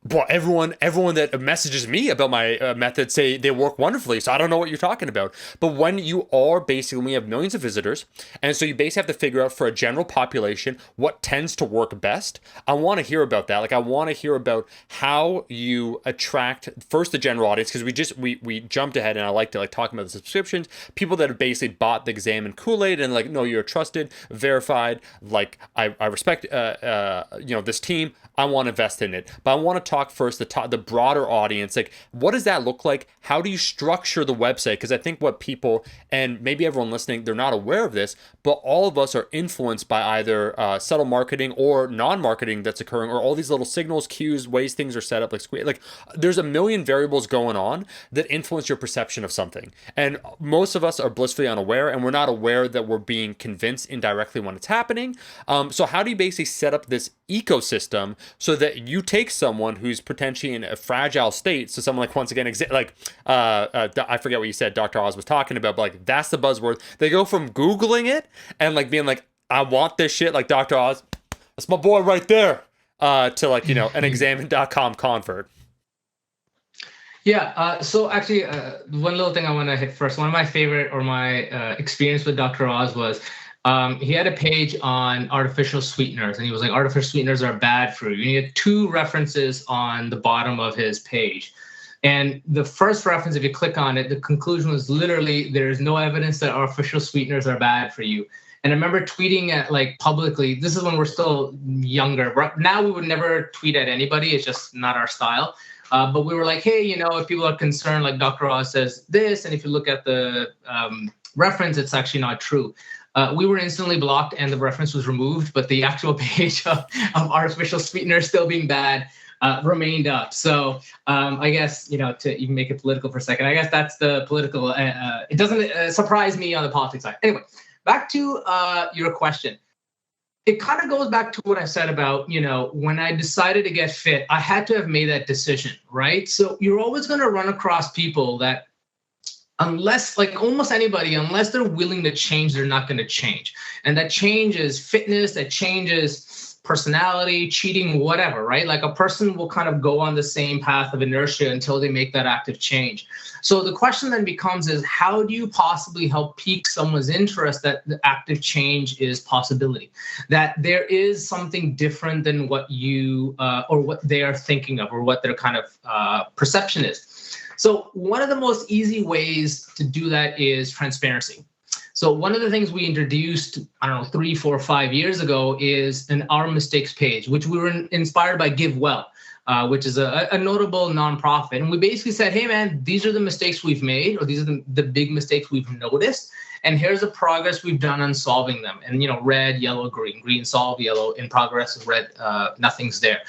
well, everyone that messages me about my method say they work wonderfully, so I don't know what you're talking about. But when you are basically, we have millions of visitors, and so you basically have to figure out for a general population what tends to work best. I want to hear about that. Like, I want to hear about how you attract first the general audience, because we jumped ahead, and I like to like talking about the subscriptions, people that have basically bought the Examine Kool-Aid and like, no, you're trusted, verified. Like, I respect this team. I want to invest in it. But I want to talk first the broader audience. Like, what does that look like? How do you structure the website? Because I think what people, and maybe everyone listening, they're not aware of this, but all of us are influenced by either subtle marketing or non-marketing that's occurring, or all these little signals, cues, ways things are set up. Like there's a million variables going on that influence your perception of something. And most of us are blissfully unaware, and we're not aware that we're being convinced indirectly when it's happening. So how do you basically set up this ecosystem so that you take someone who's potentially in a fragile state? So someone like, once again, I forget what you said, Dr. Oz was talking about, but like, that's the buzzword. They go from Googling it and like being like, I want this shit, like Dr. Oz, that's my boy right there, to like, an examine.com convert. Yeah. So actually, one little thing I want to hit first. One of my favorite, or my experience with Dr. Oz was, he had a page on artificial sweeteners, and he was like, artificial sweeteners are bad for you. And he had 2 references on the bottom of his page. And the first reference, if you click on it, the conclusion was literally, there's no evidence that artificial sweeteners are bad for you. And I remember tweeting at, like, publicly, this is when we're still younger. Now we would never tweet at anybody. It's just not our style. But we were like, hey, if people are concerned, like Dr. Oz says this, and if you look at the reference, it's actually not true. We were instantly blocked and the reference was removed, but the actual page of artificial sweeteners still being bad remained up. So I guess, to even make it political for a second, I guess that's the political, it doesn't surprise me on the politics side. Anyway, back to your question. It kind of goes back to what I said about, when I decided to get fit, I had to have made that decision, right? So you're always going to run across people that, unless, like almost anybody, unless they're willing to change, they're not going to change. And that change is fitness, that changes personality, cheating, whatever, right? Like, a person will kind of go on the same path of inertia until they make that active change. So the question then becomes is, how do you possibly help pique someone's interest that the active change is possibility, that there is something different than what you or what they are thinking of, or what their kind of perception is. So one of the most easy ways to do that is transparency. So one of the things we introduced, 3, 4, 5 years ago is an Our Mistakes page, which we were inspired by Give Well. which is a notable nonprofit. And we basically said, hey, man, these are the mistakes we've made, or these are the big mistakes we've noticed. And here's the progress we've done on solving them. And, red, yellow, green solve, yellow in progress, red, nothing's there.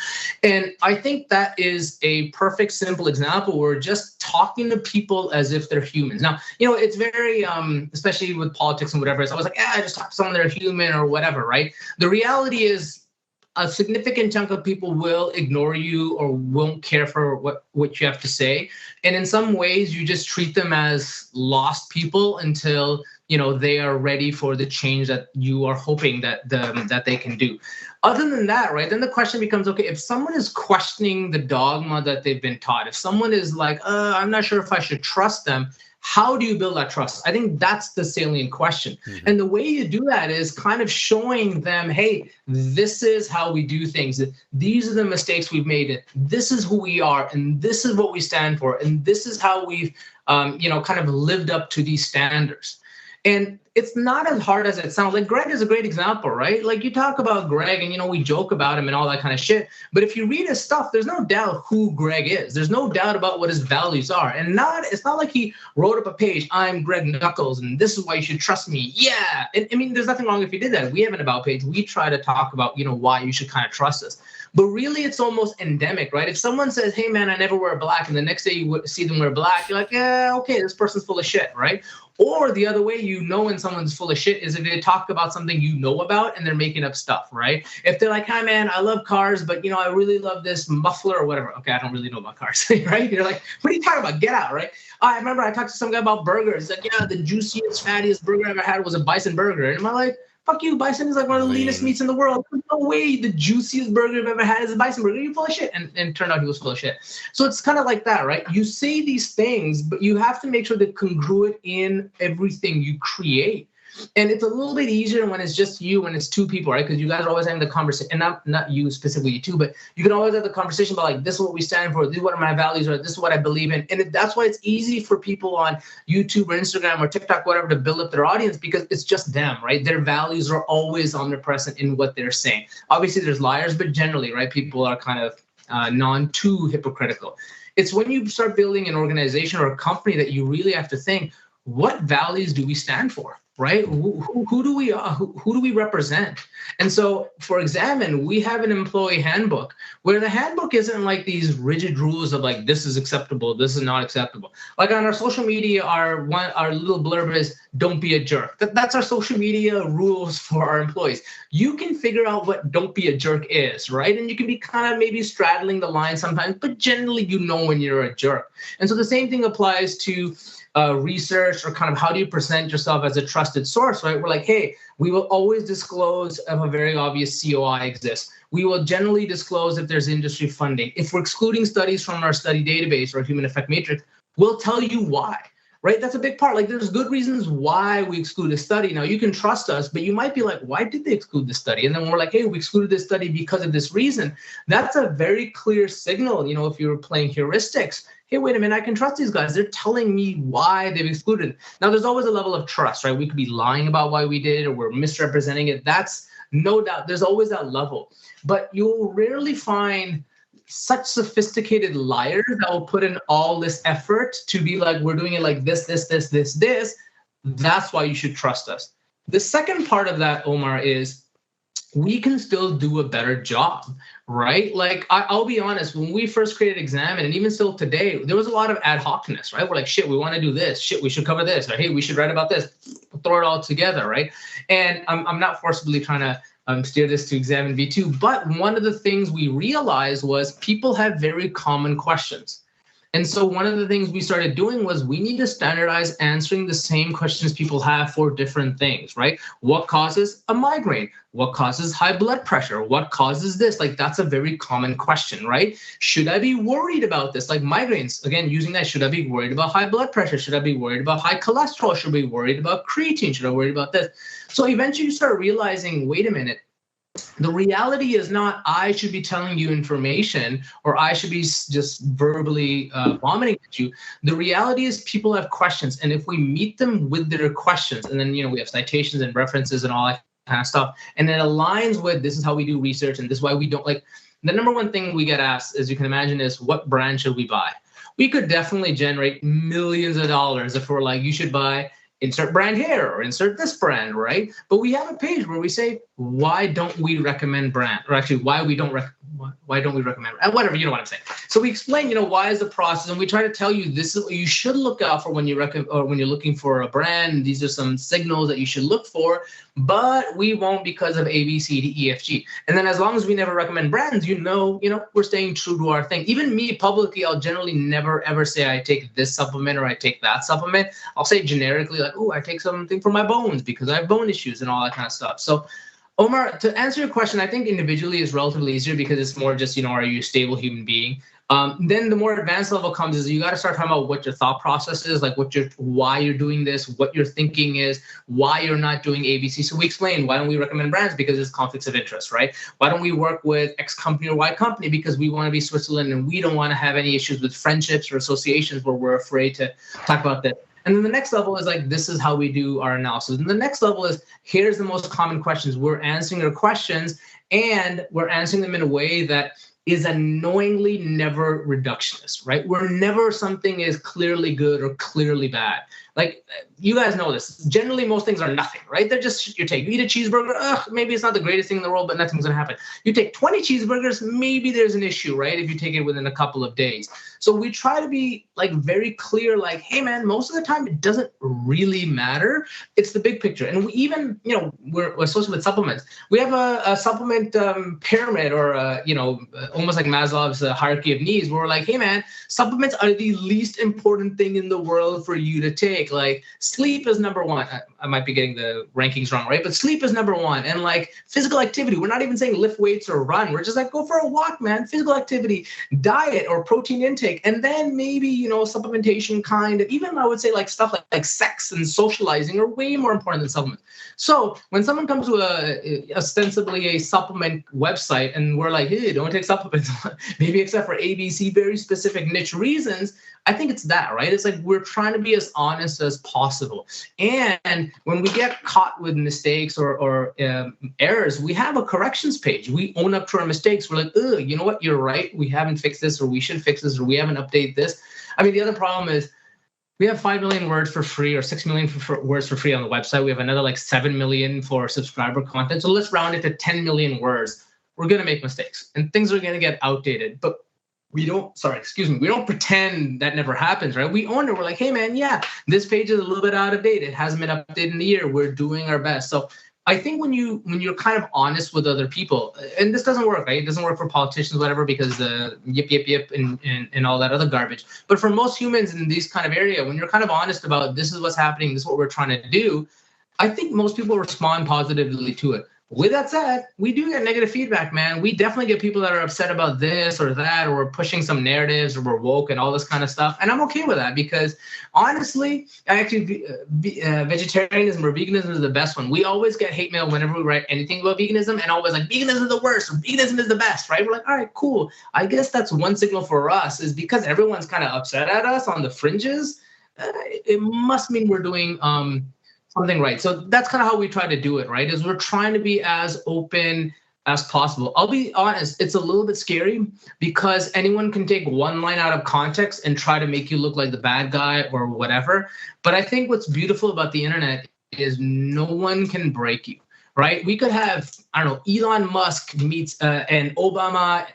And I think that is a perfect, simple example where we're just talking to people as if they're humans. Now, it's very, especially with politics and whatever, it's always like, I just talk to someone, they're human or whatever, right? The reality is, a significant chunk of people will ignore you or won't care for what you have to say. And in some ways, you just treat them as lost people until they are ready for the change that you are hoping that they can do. Other than that, right, then the question becomes, okay, if someone is questioning the dogma that they've been taught, if someone is like, I'm not sure if I should trust them, how do you build that trust? I think that's the salient question. Mm-hmm. And the way you do that is kind of showing them, hey, this is how we do things. These are the mistakes we've made. This is who we are, and this is what we stand for, and this is how we've, kind of lived up to these standards. And it's not as hard as it sounds. Like Greg is a great example, right? Like you talk about Greg and, we joke about him and all that kind of shit. But if you read his stuff, there's no doubt who Greg is. There's no doubt about what his values are. And it's not like he wrote up a page, I'm Greg Knuckles, and this is why you should trust me. Yeah. And, there's nothing wrong if he did that. We have an about page. We try to talk about, why you should kind of trust us. But really, it's almost endemic, right? If someone says, hey, man, I never wear black, and the next day you see them wear black, you're like, yeah, okay, this person's full of shit, right? Or the other way when someone's full of shit is if they talk about something you know about and they're making up stuff, right? If they're like, hi, man, I love cars, but, I really love this muffler or whatever. Okay, I don't really know about cars, right? You're like, what are you talking about? Get out, right? I remember I talked to some guy about burgers. Like, the juiciest, fattiest burger I ever had was a bison burger. And I'm like, fuck you, bison is like one of the leanest meats in the world. There's no way the juiciest burger I've ever had is a bison burger. You're full of shit. And it turned out he was full of shit. So it's kind of like that, right? You say these things, but you have to make sure they're congruent in everything you create. And it's a little bit easier when it's just you, when it's two people, right? Because you guys are always having the conversation, and not you specifically, you two, but you can always have the conversation about like, this is what we stand for, this is what my values are, this is what I believe in. And that's why it's easy for people on YouTube or Instagram or TikTok, whatever, to build up their audience because it's just them, right? Their values are always omnipresent in what they're saying. Obviously, there's liars, but generally, right, people are kind of non-too hypocritical. It's when you start building an organization or a company that you really have to think, what values do we stand for? Right? Who do we represent? And so for Examine, we have an employee handbook where the handbook isn't like these rigid rules of like, this is acceptable, this is not acceptable. Like on our social media, our little blurb is don't be a jerk. That's our social media rules for our employees. You can figure out what don't be a jerk is, right? And you can be kind of maybe straddling the line sometimes, but generally when you're a jerk. And so the same thing applies to research or kind of how do you present yourself as a trusted source, right? We're like, hey, we will always disclose if a very obvious COI exists. We will generally disclose if there's industry funding. If we're excluding studies from our study database or human effect matrix, we'll tell you why, right? That's a big part. Like there's good reasons why we exclude a study. Now you can trust us, but you might be like, why did they exclude this study? And then we're like, hey, we excluded this study because of this reason. That's a very clear signal, if you're playing heuristics. Hey, wait a minute, I can trust these guys. They're telling me why they've excluded. Now, there's always a level of trust, right? We could be lying about why we did it or we're misrepresenting it. That's no doubt. There's always that level. But you'll rarely find such sophisticated liars that will put in all this effort to be like, we're doing it like this. That's why you should trust us. The second part of that, Omar, is we can still do a better job, right? Like, I'll be honest, when we first created Examine, and even still today, there was a lot of ad hocness, right? We're like, shit, we want to do this. Shit, we should cover this. Or, hey, we should write about this. Throw it all together, right? And I'm not forcibly trying to steer this to Examine V2, but one of the things we realized was people have very common questions. And so one of the things we started doing was we need to standardize answering the same questions people have for different things, right? What causes a migraine? What causes high blood pressure? What causes this? Like, that's a very common question, right? Should I be worried about this? Like migraines, again, using that, should I be worried about high blood pressure? Should I be worried about high cholesterol? Should I be worried about creatine? Should I be worried about this? So eventually you start realizing, wait a minute, the reality is not I should be telling you information or I should be just verbally vomiting at you. The reality is people have questions. And if we meet them with their questions, and then, we have citations and references and all that kind of stuff, and it aligns with this is how we do research and this is why we don't like, the number one thing we get asked, as you can imagine, is what brand should we buy? We could definitely generate millions of dollars if we're like, you should buy insert brand here or insert this brand, right? But we have a page where we say, why don't we recommend brand? Or actually, why don't we recommend, whatever, you know what I'm saying. So we explain, why is the process, and we try to tell you this is what you should look out for when you when you're looking for a brand. These are some signals that you should look for, but we won't because of A, B, C, D, E, F, G. And then as long as we never recommend brands, we're staying true to our thing. Even me publicly, I'll generally never ever say I take this supplement or I take that supplement. I'll say generically like, oh, I take something for my bones because I have bone issues and all that kind of stuff. So Omar, to answer your question, I think individually is relatively easier because it's more just, are you a stable human being? Then the more advanced level comes is you got to start talking about what your thought process is, like why you're doing this, what your thinking is, why you're not doing ABC. So we explain, why don't we recommend brands? Because it's conflicts of interest, right? Why don't we work with X company or Y company? Because we want to be Switzerland and we don't want to have any issues with friendships or associations where we're afraid to talk about that. And then the next level is like, this is how we do our analysis. And the next level is, here's the most common questions. We're answering your questions and we're answering them in a way that is annoyingly never reductionist, right? Where never something is clearly good or clearly bad. Like, you guys know this. Generally, most things are nothing, right? They're just your take. You eat a cheeseburger, maybe it's not the greatest thing in the world, but nothing's gonna happen. You take 20 cheeseburgers, maybe there's an issue, right? If you take it within a couple of days. So we try to be like very clear, like, hey man, most of the time it doesn't really matter. It's the big picture. And we even, we're associated with supplements. We have a supplement pyramid or, almost like Maslow's hierarchy of needs, where we're like, hey man, supplements are the least important thing in the world for you to take. Like, sleep is number one. I might be getting the rankings wrong, right? But sleep is number one. And like physical activity, we're not even saying lift weights or run. We're just like, go for a walk, man. Physical activity, diet or protein intake. And then maybe, supplementation kind of, even I would say like stuff like sex and socializing are way more important than supplements. So when someone comes to ostensibly a supplement website and we're like, hey, don't take supplements, maybe except for ABC, very specific niche reasons, I think it's that, right? It's like we're trying to be as honest as possible. And when we get caught with mistakes or errors, we have a corrections page. We own up to our mistakes. We're like, you know what? You're right. We haven't fixed this, or we should fix this, or we haven't updated this. I mean, the other problem is we have 5 million words for free or 6 million words for free on the website. We have another like 7 million for subscriber content. So let's round it to 10 million words. We're going to make mistakes and things are going to get outdated. But we don't pretend that never happens, right? We own it. We're like, hey man, yeah, this page is a little bit out of date. It hasn't been updated in a year. We're doing our best. So I think when you're kind of honest with other people, and this doesn't work, right? It doesn't work for politicians, whatever, because the yip, and all that other garbage. But for most humans in these kind of area, when you're kind of honest about this is what's happening, this is what we're trying to do, I think most people respond positively to it. With that said, we do get negative feedback, man. We definitely get people that are upset about this or that, or we're pushing some narratives, or we're woke and all this kind of stuff. And I'm okay with that because honestly, vegetarianism or veganism is the best one. We always get hate mail whenever we write anything about veganism, and always like, veganism is the worst or veganism is the best, right? We're like, all right, cool. I guess that's one signal for us, is because everyone's kind of upset at us on the fringes. It must mean we're doing something right. So that's kind of how we try to do it, right? Is we're trying to be as open as possible. I'll be honest, it's a little bit scary because anyone can take one line out of context and try to make you look like the bad guy or whatever. But I think what's beautiful about the internet is no one can break you, right? We could have, Elon Musk meets and Obama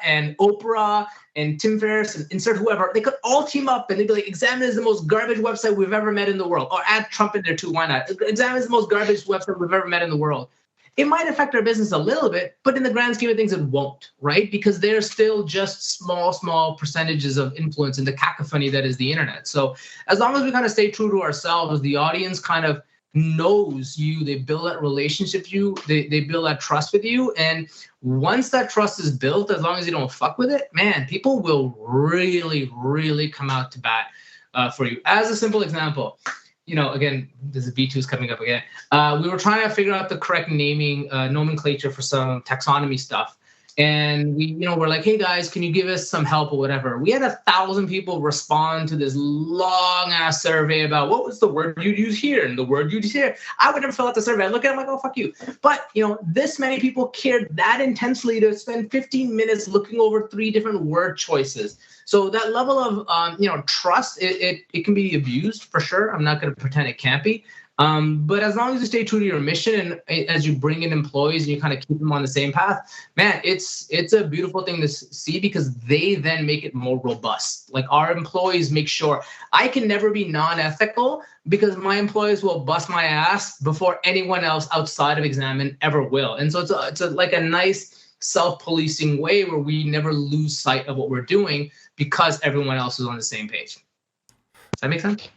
and Oprah and Tim Ferriss and insert whoever. They could all team up and they'd be like, Examine is the most garbage website we've ever met in the world. Or add Trump in there too, why not? Examine is the most garbage website we've ever met in the world. It might affect our business a little bit, but in the grand scheme of things, it won't, right? Because they're still just small percentages of influence in the cacophony that is the internet. So as long as we kind of stay true to ourselves, the audience kind of knows you, they build that relationship with you, they build that trust with you. And once that trust is built, as long as you don't fuck with it, man, people will really, really come out to bat for you. As a simple example, again, this is B2 is coming up again. We were trying to figure out the correct naming nomenclature for some taxonomy stuff. And we, we're like, hey guys, can you give us some help or whatever? We had 1,000 people respond to this long ass survey about what was the word you'd use here and the word you'd use here. I would never fill out the survey. I look at it, I'm like, oh, fuck you. But, this many people cared that intensely to spend 15 minutes looking over 3 different word choices. So that level of, trust, it can be abused for sure. I'm not going to pretend it can't be. But as long as you stay true to your mission and as you bring in employees and you kind of keep them on the same path, man, it's a beautiful thing to see because they then make it more robust. Like our employees make sure I can never be non-ethical because my employees will bust my ass before anyone else outside of Examine ever will. And so it's like a nice self-policing way where we never lose sight of what we're doing because everyone else is on the same page. Does that make sense?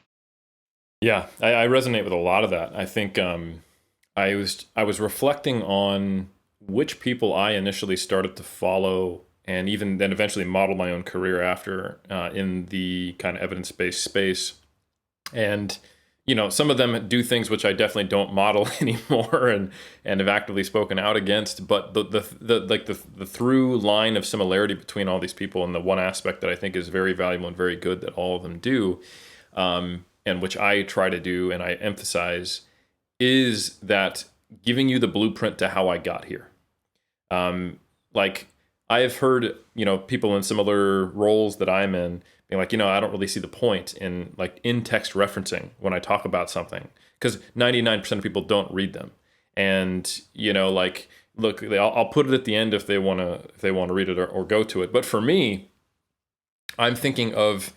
Yeah, I resonate with a lot of that. I think I was reflecting on which people I initially started to follow and even then eventually modeled my own career after in the kind of evidence-based space. And, some of them do things which I definitely don't model anymore and have actively spoken out against. But the through line of similarity between all these people and the one aspect that I think is very valuable and very good that all of them do, and which I try to do and I emphasize, is that giving you the blueprint to how I got here. Like I have heard, people in similar roles that I'm in being like, I don't really see the point in like in-text referencing when I talk about something because 99% of people don't read them. And, like, look, I'll put it at the end if they want to read it or go to it. But for me, I'm thinking of,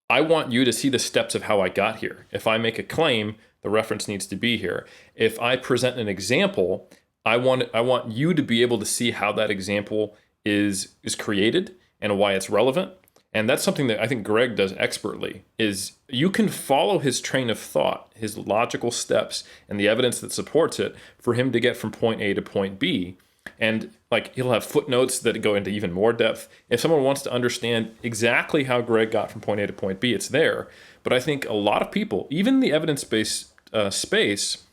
I want you to see the steps of how I got here. If I make a claim, the reference needs to be here. If I present an example, I want you to be able to see how that example is created and why it's relevant. And that's something that I think Greg does expertly, is you can follow his train of thought, his logical steps, and the evidence that supports it for him to get from point A to point B. And like he'll have footnotes that go into even more depth. If someone wants to understand exactly how Greg got from point A to point B, it's there. But I think a lot of people, even the evidence-based space,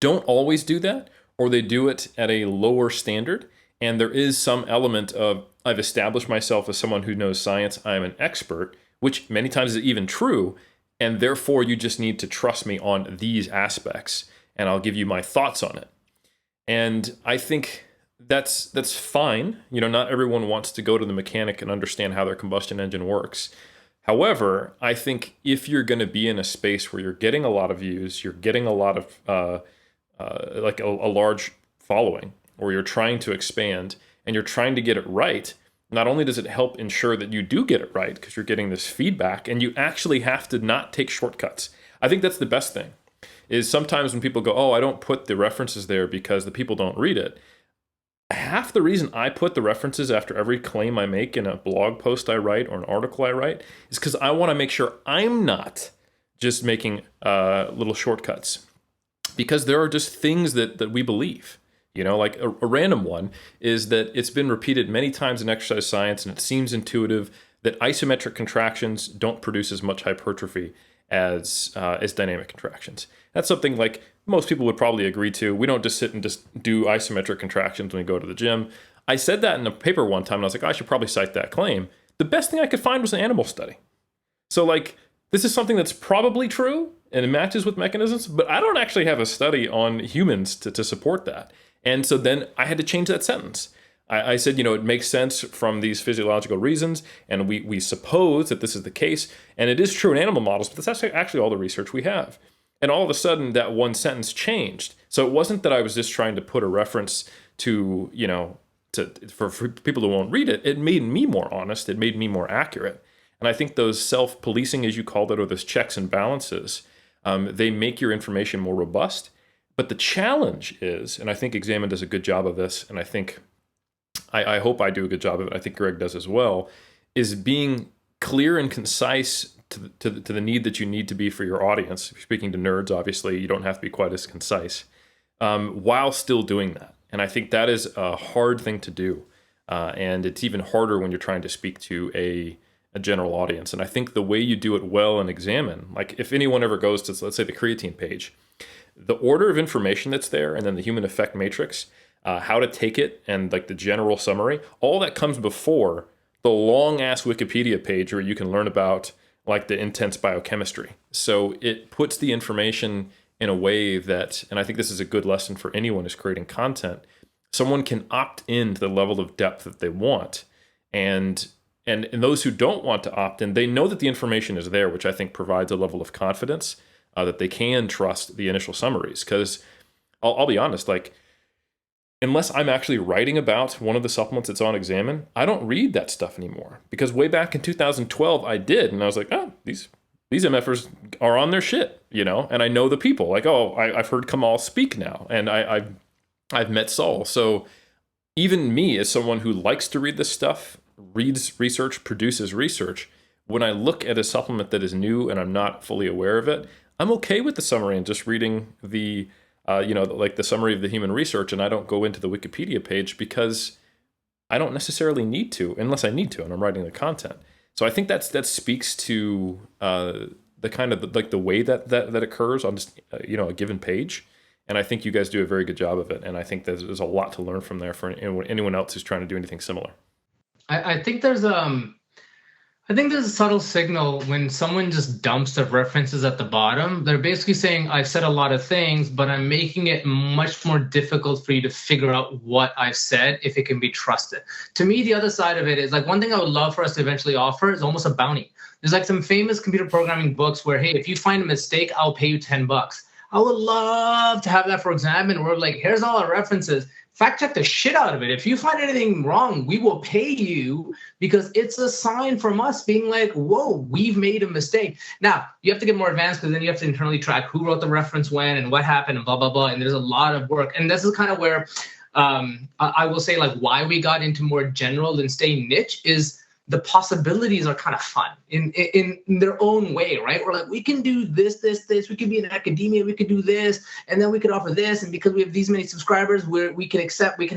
don't always do that, or they do it at a lower standard. And there is some element of, I've established myself as someone who knows science, I'm an expert, which many times is even true. And therefore, you just need to trust me on these aspects, and I'll give you my thoughts on it. And I think that's fine. Not everyone wants to go to the mechanic and understand how their combustion engine works. However, I think if you're going to be in a space where you're getting a lot of views, you're getting a lot of like a large following, or you're trying to expand and you're trying to get it right, not only does it help ensure that you do get it right because you're getting this feedback and you actually have to not take shortcuts. I think that's the best thing. Is sometimes when people go, oh, I don't put the references there because the people don't read it. Half the reason I put the references after every claim I make in a blog post I write or an article I write is because I want to make sure I'm not just making little shortcuts. Because there are just things that we believe. Like a random one is that it's been repeated many times in exercise science, and it seems intuitive that isometric contractions don't produce as much hypertrophy as dynamic contractions. That's something like most people would probably agree to. We don't just sit and just do isometric contractions when we go to the gym. I said that in a paper one time, and I was like, I should probably cite that claim. The best thing I could find was an animal study. So like, this is something that's probably true, and it matches with mechanisms, but I don't actually have a study on humans to support that. And so then I had to change that sentence. I said, it makes sense from these physiological reasons, and we suppose that this is the case, and it is true in animal models, but that's actually all the research we have. And all of a sudden, that one sentence changed. So it wasn't that I was just trying to put a reference to, for people who won't read it. It made me more honest. It made me more accurate. And I think those self-policing, as you called it, or those checks and balances, they make your information more robust. But the challenge is, and I think Examine does a good job of this, and I think I hope I do a good job of it, I think Greg does as well, is being clear and concise to the need that you need to be for your audience. If you're speaking to nerds, obviously, you don't have to be quite as concise, while still doing that. And I think that is a hard thing to do. And it's even harder when you're trying to speak to a general audience. And I think the way you do it well and Examine, like if anyone ever goes to, let's say, the creatine page, the order of information that's there and then the human effect matrix, how to take it, and like the general summary. All that comes before the long ass Wikipedia page where you can learn about like the intense biochemistry. So it puts the information in a way that, and I think this is a good lesson for anyone who's creating content, someone can opt in to the level of depth that they want. And those who don't want to opt in, they know that the information is there, which I think provides a level of confidence that they can trust the initial summaries. Because I'll be honest, like, unless I'm actually writing about one of the supplements that's on Examine, I don't read that stuff anymore. Because way back in 2012, I did, and I was like, oh, these MFers are on their shit, you know? And I know the people. Like, oh, I've heard Kamal speak now, and I've met Saul. So even me, as someone who likes to read this stuff, reads research, produces research, when I look at a supplement that is new and I'm not fully aware of it, I'm okay with the summary and just reading the like the summary of the human research, and I don't go into the Wikipedia page because I don't necessarily need to, unless I need to, and I'm writing the content. So I think that speaks to the kind of like the way that occurs on just a given page, and I think you guys do a very good job of it, and I think there's a lot to learn from there for anyone else who's trying to do anything similar. I think there's a subtle signal when someone just dumps the references at the bottom. They're basically saying, I've said a lot of things, but I'm making it much more difficult for you to figure out what I've said if it can be trusted. To me, the other side of it is like one thing I would love for us to eventually offer is almost a bounty. There's like some famous computer programming books where, hey, if you find a mistake, I'll pay you $10. I would love to have that for Examine, where like, here's all our references. Fact check the shit out of it. If you find anything wrong, we will pay you, because it's a sign from us being like, whoa, we've made a mistake. Now, you have to get more advanced, because then you have to internally track who wrote the reference when and what happened and blah, blah, blah. And there's a lot of work. And this is kind of where I will say like why we got into more general and stay niche is the possibilities are kind of fun in their own way, right? We're like, we can do this. We can be in academia, we could do this, and then we could offer this. And because we have these many subscribers, we can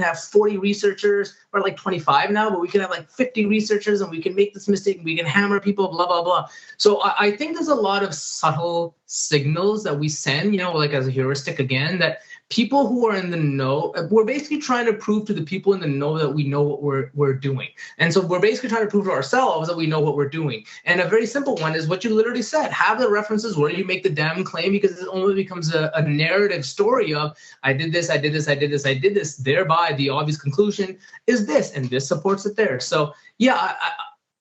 have 40 researchers, or like 25 now, but we can have like 50 researchers, and we can make this mistake, and we can hammer people, blah, blah, blah. So I think there's a lot of subtle signals that we send, like as a heuristic again, that people who are in the know, we're basically trying to prove to the people in the know that we know what we're doing. And so we're basically trying to prove to ourselves that we know what we're doing. And a very simple one is what you literally said. Have the references where you make the damn claim, because it only becomes a narrative story of, I did this, I did this, I did this, I did this. Thereby, the obvious conclusion is this, and this supports it there. So yeah,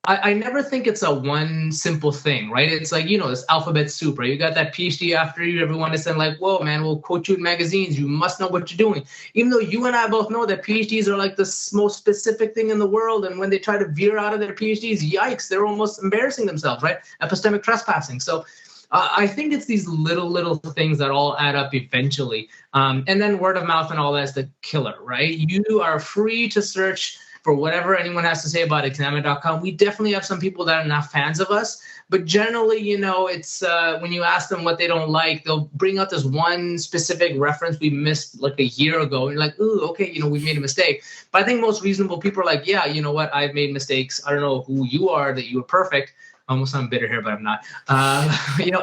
I never think it's a one simple thing, right? It's like, this alphabet soup, right? You got that PhD after you, everyone is saying like, whoa, man, we'll quote you in magazines. You must know what you're doing. Even though you and I both know that PhDs are like the most specific thing in the world. And when they try to veer out of their PhDs, yikes, they're almost embarrassing themselves, right? Epistemic trespassing. So I think it's these little things that all add up eventually. And then word of mouth and all that's the killer, right? You are free to search for whatever anyone has to say about examine.com. We definitely have some people that are not fans of us, but generally, it's when you ask them what they don't like, they'll bring out this one specific reference we missed like a year ago. And you're like, ooh, okay, we made a mistake. But I think most reasonable people are like, yeah, you know what? I've made mistakes. I don't know who you are, that you are perfect. I almost sound bitter here, but I'm not.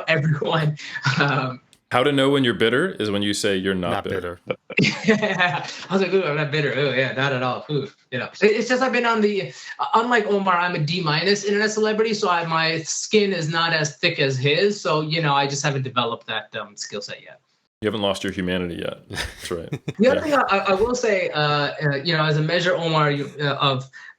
Everyone. How to know when you're bitter is when you say you're not bitter. Yeah. I was like, ooh, I'm not bitter. Oh yeah, not at all. Ooh, it's just I've been on the, unlike Omar, I'm a D- internet celebrity, so my skin is not as thick as his. So I just haven't developed that skill set yet. You haven't lost your humanity yet. That's right. The other thing I will say, as a measure, Omar,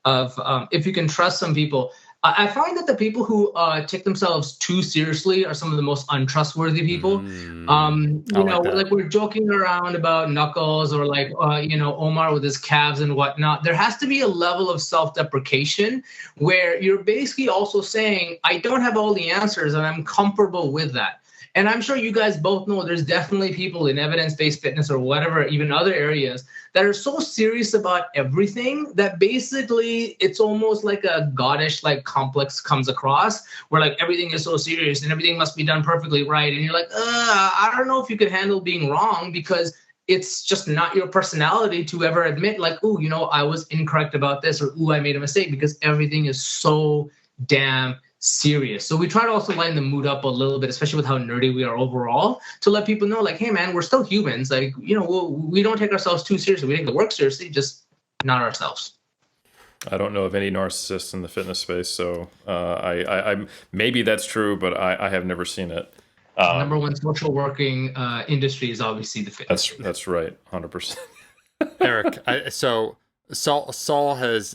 of if you can trust some people. I find that the people who take themselves too seriously are some of the most untrustworthy people. Like we're joking around about Knuckles or like, Omar with his calves and whatnot. There has to be a level of self-deprecation where you're basically also saying, I don't have all the answers and I'm comfortable with that. And I'm sure you guys both know there's definitely people in evidence-based fitness or whatever, even other areas, that are so serious about everything that basically it's almost like a goddish like complex comes across, where like everything is so serious and everything must be done perfectly right. And you're like, I don't know if you could handle being wrong, because it's just not your personality to ever admit like, ooh, I was incorrect about this, or ooh, I made a mistake, because everything is so damn serious. So we try to also lighten the mood up a little bit, especially with how nerdy we are overall, to let people know, like, hey man, we're still humans. Like, we don't take ourselves too seriously. We take the work seriously, just not ourselves. I don't know of any narcissists in the fitness space, so I maybe that's true, but I have never seen it. Number one social working industry is obviously the fitness. That's right, 100%. Eric, so Saul has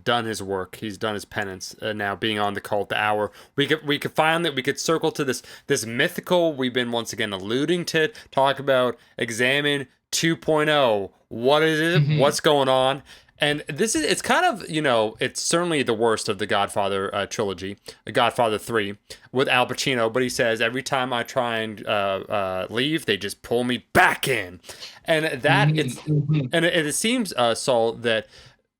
done his work. He's done his penance. Now being on the Cult Hour, we could find that we could circle to this mythical. We've been once again alluding to it, talk about, examine 2.0. What is it? Mm-hmm. What's going on? And it's kind of, it's certainly the worst of the Godfather trilogy, Godfather 3 with Al Pacino. But he says, every time I try and leave, they just pull me back in. And that it seems, Saul, that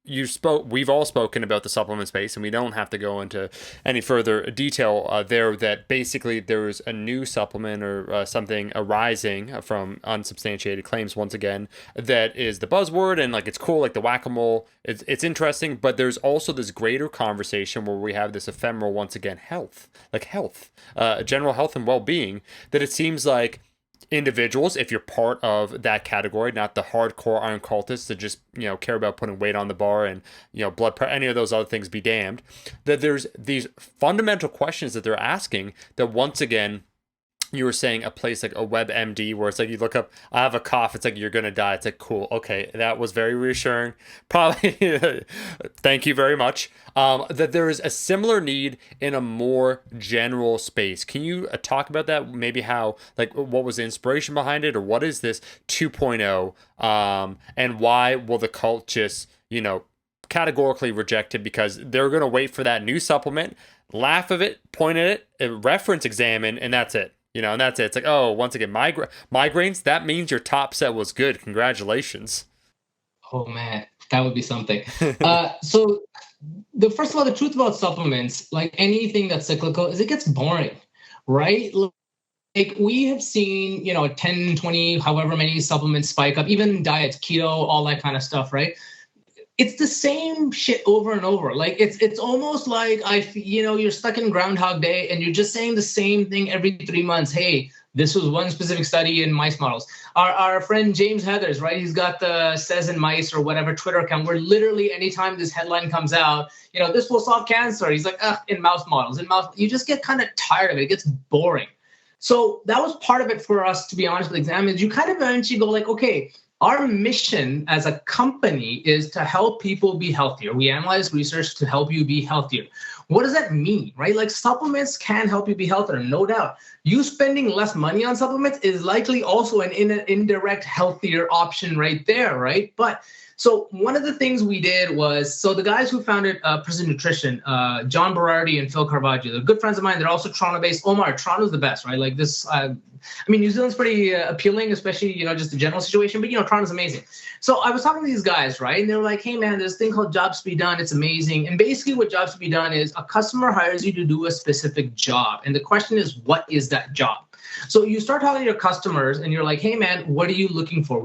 we've all spoken about the supplement space, and we don't have to go into any further detail there, that basically there's a new supplement or something arising from unsubstantiated claims once again that is the buzzword, and like it's cool, like the whack-a-mole, it's interesting, but there's also this greater conversation where we have this ephemeral, once again, health, general health and well-being, that it seems like individuals, if you're part of that category, not the hardcore iron cultists that just care about putting weight on the bar and blood pressure, any of those other things, be damned, that there's these fundamental questions that they're asking that, once again, you were saying a place like a WebMD, where it's like you look up, I have a cough, it's like you're gonna die. It's like, cool, okay, that was very reassuring. Probably, thank you very much. That there is a similar need in a more general space. Can you talk about that? Maybe how, like, what was the inspiration behind it, or what is this 2.0, and why will the cult just, categorically reject it? Because they're gonna wait for that new supplement, laugh at it, point at it, reference examine, and that's it. And that's it. It's like, oh, once again, migraines, that means your top set was good. Congratulations. Oh, man, that would be something. So first of all, the truth about supplements, like anything that's cyclical, is it gets boring, right? Like we have seen, 10, 20, however many supplements spike up, even diets, keto, all that kind of stuff, right? It's the same shit over and over. Like it's almost like you're stuck in Groundhog Day and you're just saying the same thing every 3 months. Hey, this was one specific study in mice models. Our friend James Heathers, right? He's got the Says in Mice or whatever Twitter account where literally anytime this headline comes out, this will solve cancer. He's like, in mouse models, you just get kind of tired of it. It gets boring. So that was part of it for us, to be honest with examiners. You kind of eventually go like, okay, our mission as a company is to help people be healthier. We analyze research to help you be healthier. What does that mean, right? Like supplements can help you be healthier, no doubt. You spending less money on supplements is likely also an indirect healthier option right there, right? But so one of the things we did was, so the guys who founded Precision Nutrition, John Berardi and Phil Caravaggio, they're good friends of mine. They're also Toronto-based. Omar, Toronto's the best, right? Like this, New Zealand's pretty appealing, especially, just the general situation, but, Toronto's amazing. So I was talking to these guys, right? And they were like, hey, man, there's a thing called Jobs to be Done. It's amazing. And basically what Jobs to be Done is a customer hires you to do a specific job. And the question is, what is that job? So you start talking to your customers and you're like, hey, man, what are you looking for?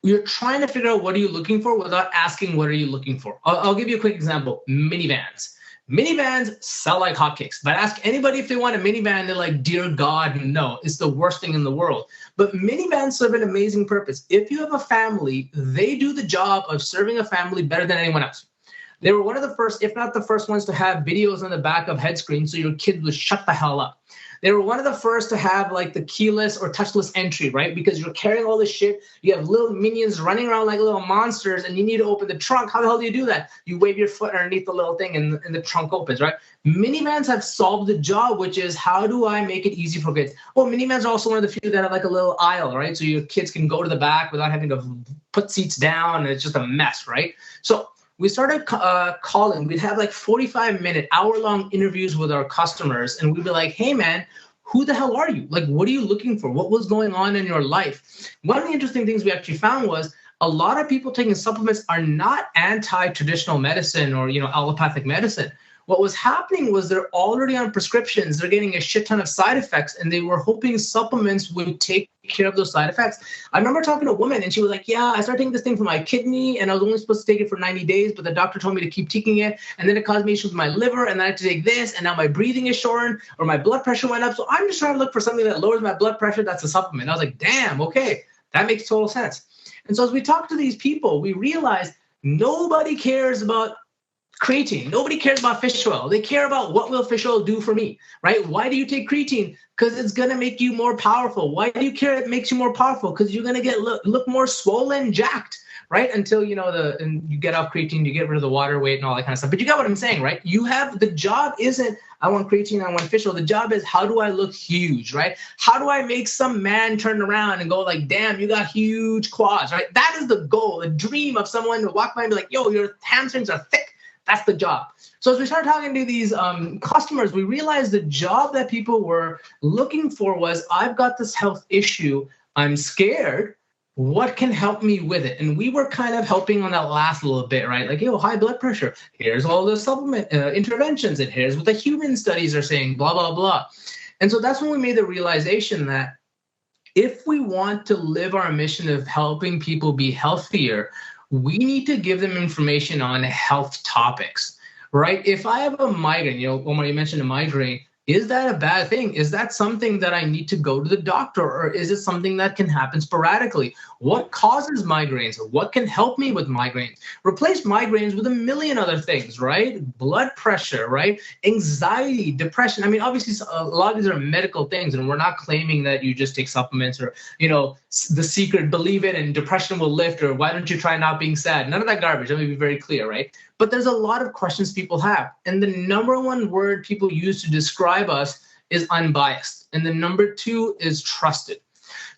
You're trying to figure out what are you looking for without asking what are you looking for. I'll give you a quick example. Minivans. Minivans sell like hotcakes. But ask anybody if they want a minivan, they're like, dear God, no. It's the worst thing in the world. But minivans serve an amazing purpose. If you have a family, they do the job of serving a family better than anyone else. They were one of the first, if not the first ones, to have videos on the back of head screens so your kid would shut the hell up. They were one of the first to have like the keyless or touchless entry, right? Because you're carrying all this shit. You have little minions running around like little monsters and you need to open the trunk. How the hell do you do that? You wave your foot underneath the little thing and the trunk opens, right? Minivans have solved the job, which is how do I make it easy for kids? Well, minivans are also one of the few that have like a little aisle, right? So your kids can go to the back without having to put seats down and it's just a mess, right? So we started calling. We'd have like 45-minute, hour-long interviews with our customers. And we'd be like, hey, man, who the hell are you? Like, what are you looking for? What was going on in your life? One of the interesting things we actually found was a lot of people taking supplements are not anti-traditional medicine or, allopathic medicine. What was happening was they're already on prescriptions. They're getting a shit ton of side effects, and they were hoping supplements would take care of those side effects. I remember talking to a woman, and she was like, yeah, I started taking this thing for my kidney, and I was only supposed to take it for 90 days, but the doctor told me to keep taking it, and then it caused me issues with my liver, and then I had to take this, and now my breathing is shortened, or my blood pressure went up. So I'm just trying to look for something that lowers my blood pressure. That's a supplement. I was like, damn, okay, that makes total sense. And so as we talk to these people, we realize nobody cares about creatine. Nobody cares about fish oil. They care about what will fish oil do for me, right? Why do you take creatine? Because it's going to make you more powerful. Why do you care it makes you more powerful? Because you're going to get look more swollen, jacked, right? Until, and you get off creatine, you get rid of the water weight and all that kind of stuff. But you got what I'm saying, right? The job isn't, I want creatine, I want fish oil. The job is, how do I look huge, right? How do I make some man turn around and go like, damn, you got huge quads, right? That is the goal, the dream of someone to walk by and be like, yo, your hamstrings are thick. That's the job. So as we started talking to these customers, we realized the job that people were looking for was, I've got this health issue. I'm scared. What can help me with it? And we were kind of helping on that last little bit, right? Like, high blood pressure. Here's all the supplement interventions, and here's what the human studies are saying, blah, blah, blah. And so that's when we made the realization that if we want to live our mission of helping people be healthier, we need to give them information on health topics, right? If I have a migraine, Omar, you mentioned a migraine, is that a bad thing? Is that something that I need to go to the doctor, or is it something that can happen sporadically? What causes migraines, or what can help me with migraines? Replace migraines with a million other things, right? Blood pressure, right? Anxiety, depression. I mean, obviously, a lot of these are medical things, and we're not claiming that you just take supplements or, the secret, believe it, and depression will lift, or why don't you try not being sad? None of that garbage. Let me be very clear, right? But there's a lot of questions people have. And the number one word people use to describe us is unbiased. And the number two is trusted.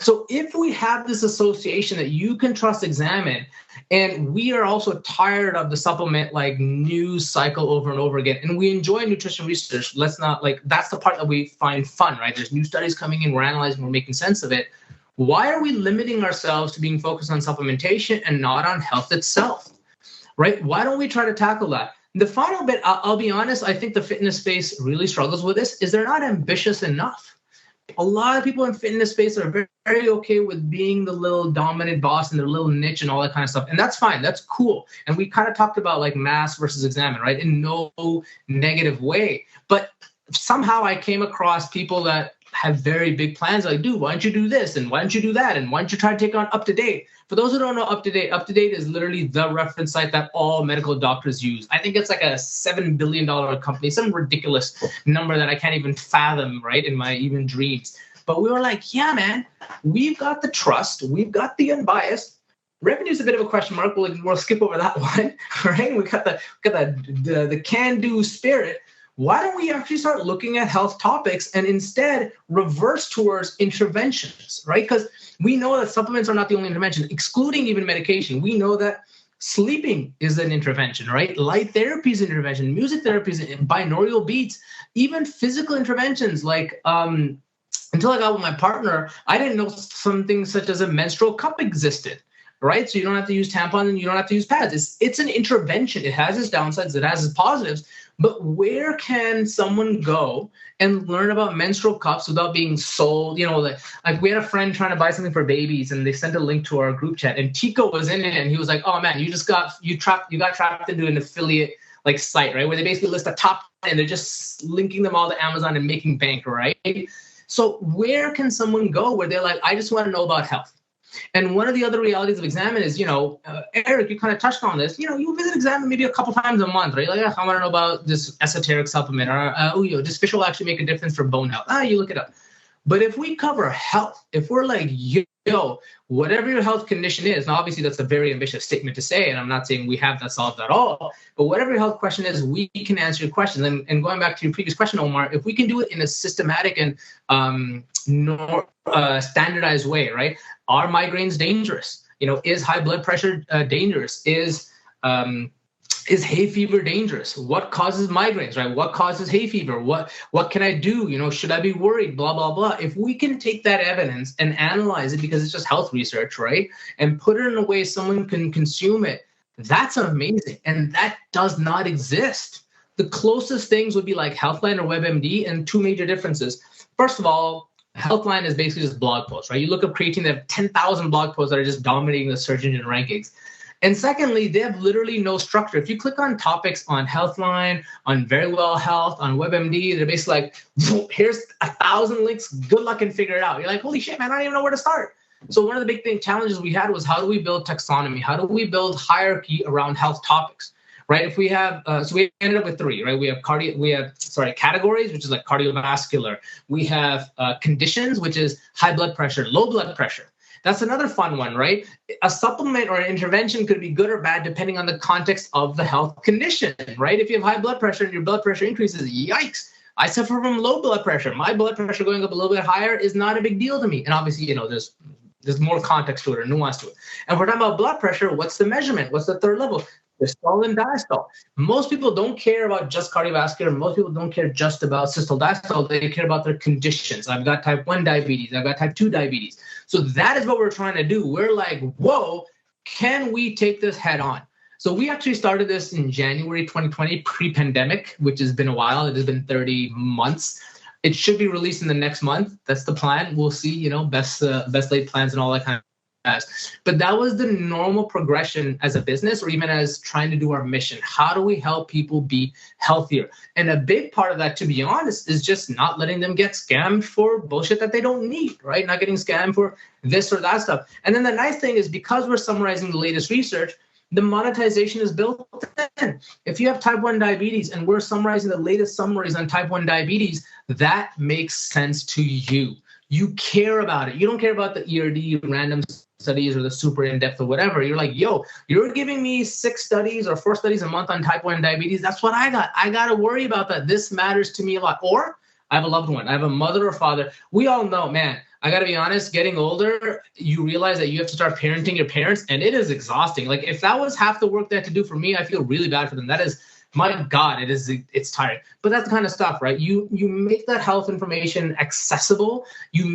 So if we have this association that you can trust Examine, and we are also tired of the supplement news cycle over and over again, and we enjoy nutrition research, let's not that's the part that we find fun, right? There's new studies coming in, we're analyzing, we're making sense of it. Why are we limiting ourselves to being focused on supplementation and not on health itself? Right? Why don't we try to tackle that? The final bit, I'll be honest, I think the fitness space really struggles with this, is they're not ambitious enough. A lot of people in fitness space are very, very okay with being the little dominant boss in their little niche and all that kind of stuff. And that's fine. That's cool. And we kind of talked about mass versus Examine, right? In no negative way. But somehow I came across people that have very big plans, like, dude, why don't you do this? And why don't you do that? And why don't you try to take on UpToDate? For those who don't know UpToDate, UpToDate is literally the reference site that all medical doctors use. I think it's like a $7 billion company, some ridiculous number that I can't even fathom, right, in my even dreams. But we were like, yeah, man, we've got the trust. We've got the unbiased. Revenue is a bit of a question mark. We'll skip over that one, right? We got the can-do spirit. Why don't we actually start looking at health topics and instead reverse towards interventions, right? Because we know that supplements are not the only intervention, excluding even medication. We know that sleeping is an intervention, right? Light therapy is an intervention, music therapy is binaural beats, even physical interventions like until I got with my partner, I didn't know something such as a menstrual cup existed. Right? So you don't have to use tampons and you don't have to use pads. It's an intervention. It has its downsides, it has its positives. But where can someone go and learn about menstrual cups without being sold? Like we had a friend trying to buy something for babies, and they sent a link to our group chat, and Tico was in it, and he was like, "Oh man, you got trapped into an affiliate site, right? Where they basically list the top 10, and they're just linking them all to Amazon and making bank, right? So where can someone go where they're like, I just want to know about health? And one of the other realities of Examine is, Eric, you kind of touched on this. You visit Examine maybe a couple times a month, right? Like, I want to know about this esoteric supplement, or does fish oil actually make a difference for bone health? You look it up. But if we cover health, if we're like, whatever your health condition is, now obviously that's a very ambitious statement to say, and I'm not saying we have that solved at all, but whatever your health question is, we can answer your questions. And going back to your previous question, Omar, if we can do it in a systematic and standardized way, right? Are migraines dangerous? Is high blood pressure dangerous? Is hay fever dangerous? What causes migraines, right? What causes hay fever? What can I do? Should I be worried? Blah, blah, blah. If we can take that evidence and analyze it, because it's just health research, right? And put it in a way someone can consume it, that's amazing. And that does not exist. the closest things would be like Healthline or WebMD, and two major differences. First of all, Healthline is basically just blog posts, right? You look up creatine, they have 10,000 blog posts that are just dominating the search engine rankings. And secondly, they have literally no structure. If you click on topics on Healthline, on Verywell Health, on WebMD, they're basically like, here's 1,000 links. Good luck and figure it out. You're like, holy shit, man, I don't even know where to start. So one of the big challenges we had was, how do we build taxonomy? How do we build hierarchy around health topics, right? If we have, so we ended up with three, right? We have categories, which is like cardiovascular. We have conditions, which is high blood pressure, low blood pressure. That's another fun one, right? A supplement or an intervention could be good or bad depending on the context of the health condition, right? If you have high blood pressure and your blood pressure increases, yikes. I suffer from low blood pressure. My blood pressure going up a little bit higher is not a big deal to me. And obviously, there's more context to it or nuance to it. And if we're talking about blood pressure, what's the measurement? What's the third level? Systole and diastole. Most people don't care about just cardiovascular. Most people don't care just about systole, diastole. They care about their conditions. I've got type 1 diabetes. I've got type 2 diabetes. So that is what we're trying to do. We're like, whoa, can we take this head on? So we actually started this in January 2020, pre-pandemic, which has been a while. It has been 30 months. It should be released in the next month. That's the plan. We'll see, best laid plans and all that kind of. But that was the normal progression as a business, or even as trying to do our mission. How do we help people be healthier? And a big part of that, to be honest, is just not letting them get scammed for bullshit that they don't need, right? Not getting scammed for this or that stuff. And then the nice thing is, because we're summarizing the latest research, the monetization is built in. If you have type 1 diabetes and we're summarizing the latest summaries on type 1 diabetes, that makes sense to you. You care about it. You don't care about the ERD random studies or the super in-depth or whatever. You're like, yo, you're giving me 6 studies or 4 studies a month on type 1 diabetes. That's what I got. I got to worry about that. This matters to me a lot. Or I have a loved one. I have a mother or father. We all know, man, I got to be honest, getting older, you realize that you have to start parenting your parents, and it is exhausting. Like, if that was half the work they had to do for me, I feel really bad for them. That is, my God, it's tiring. But that's the kind of stuff, right? You make that health information accessible. You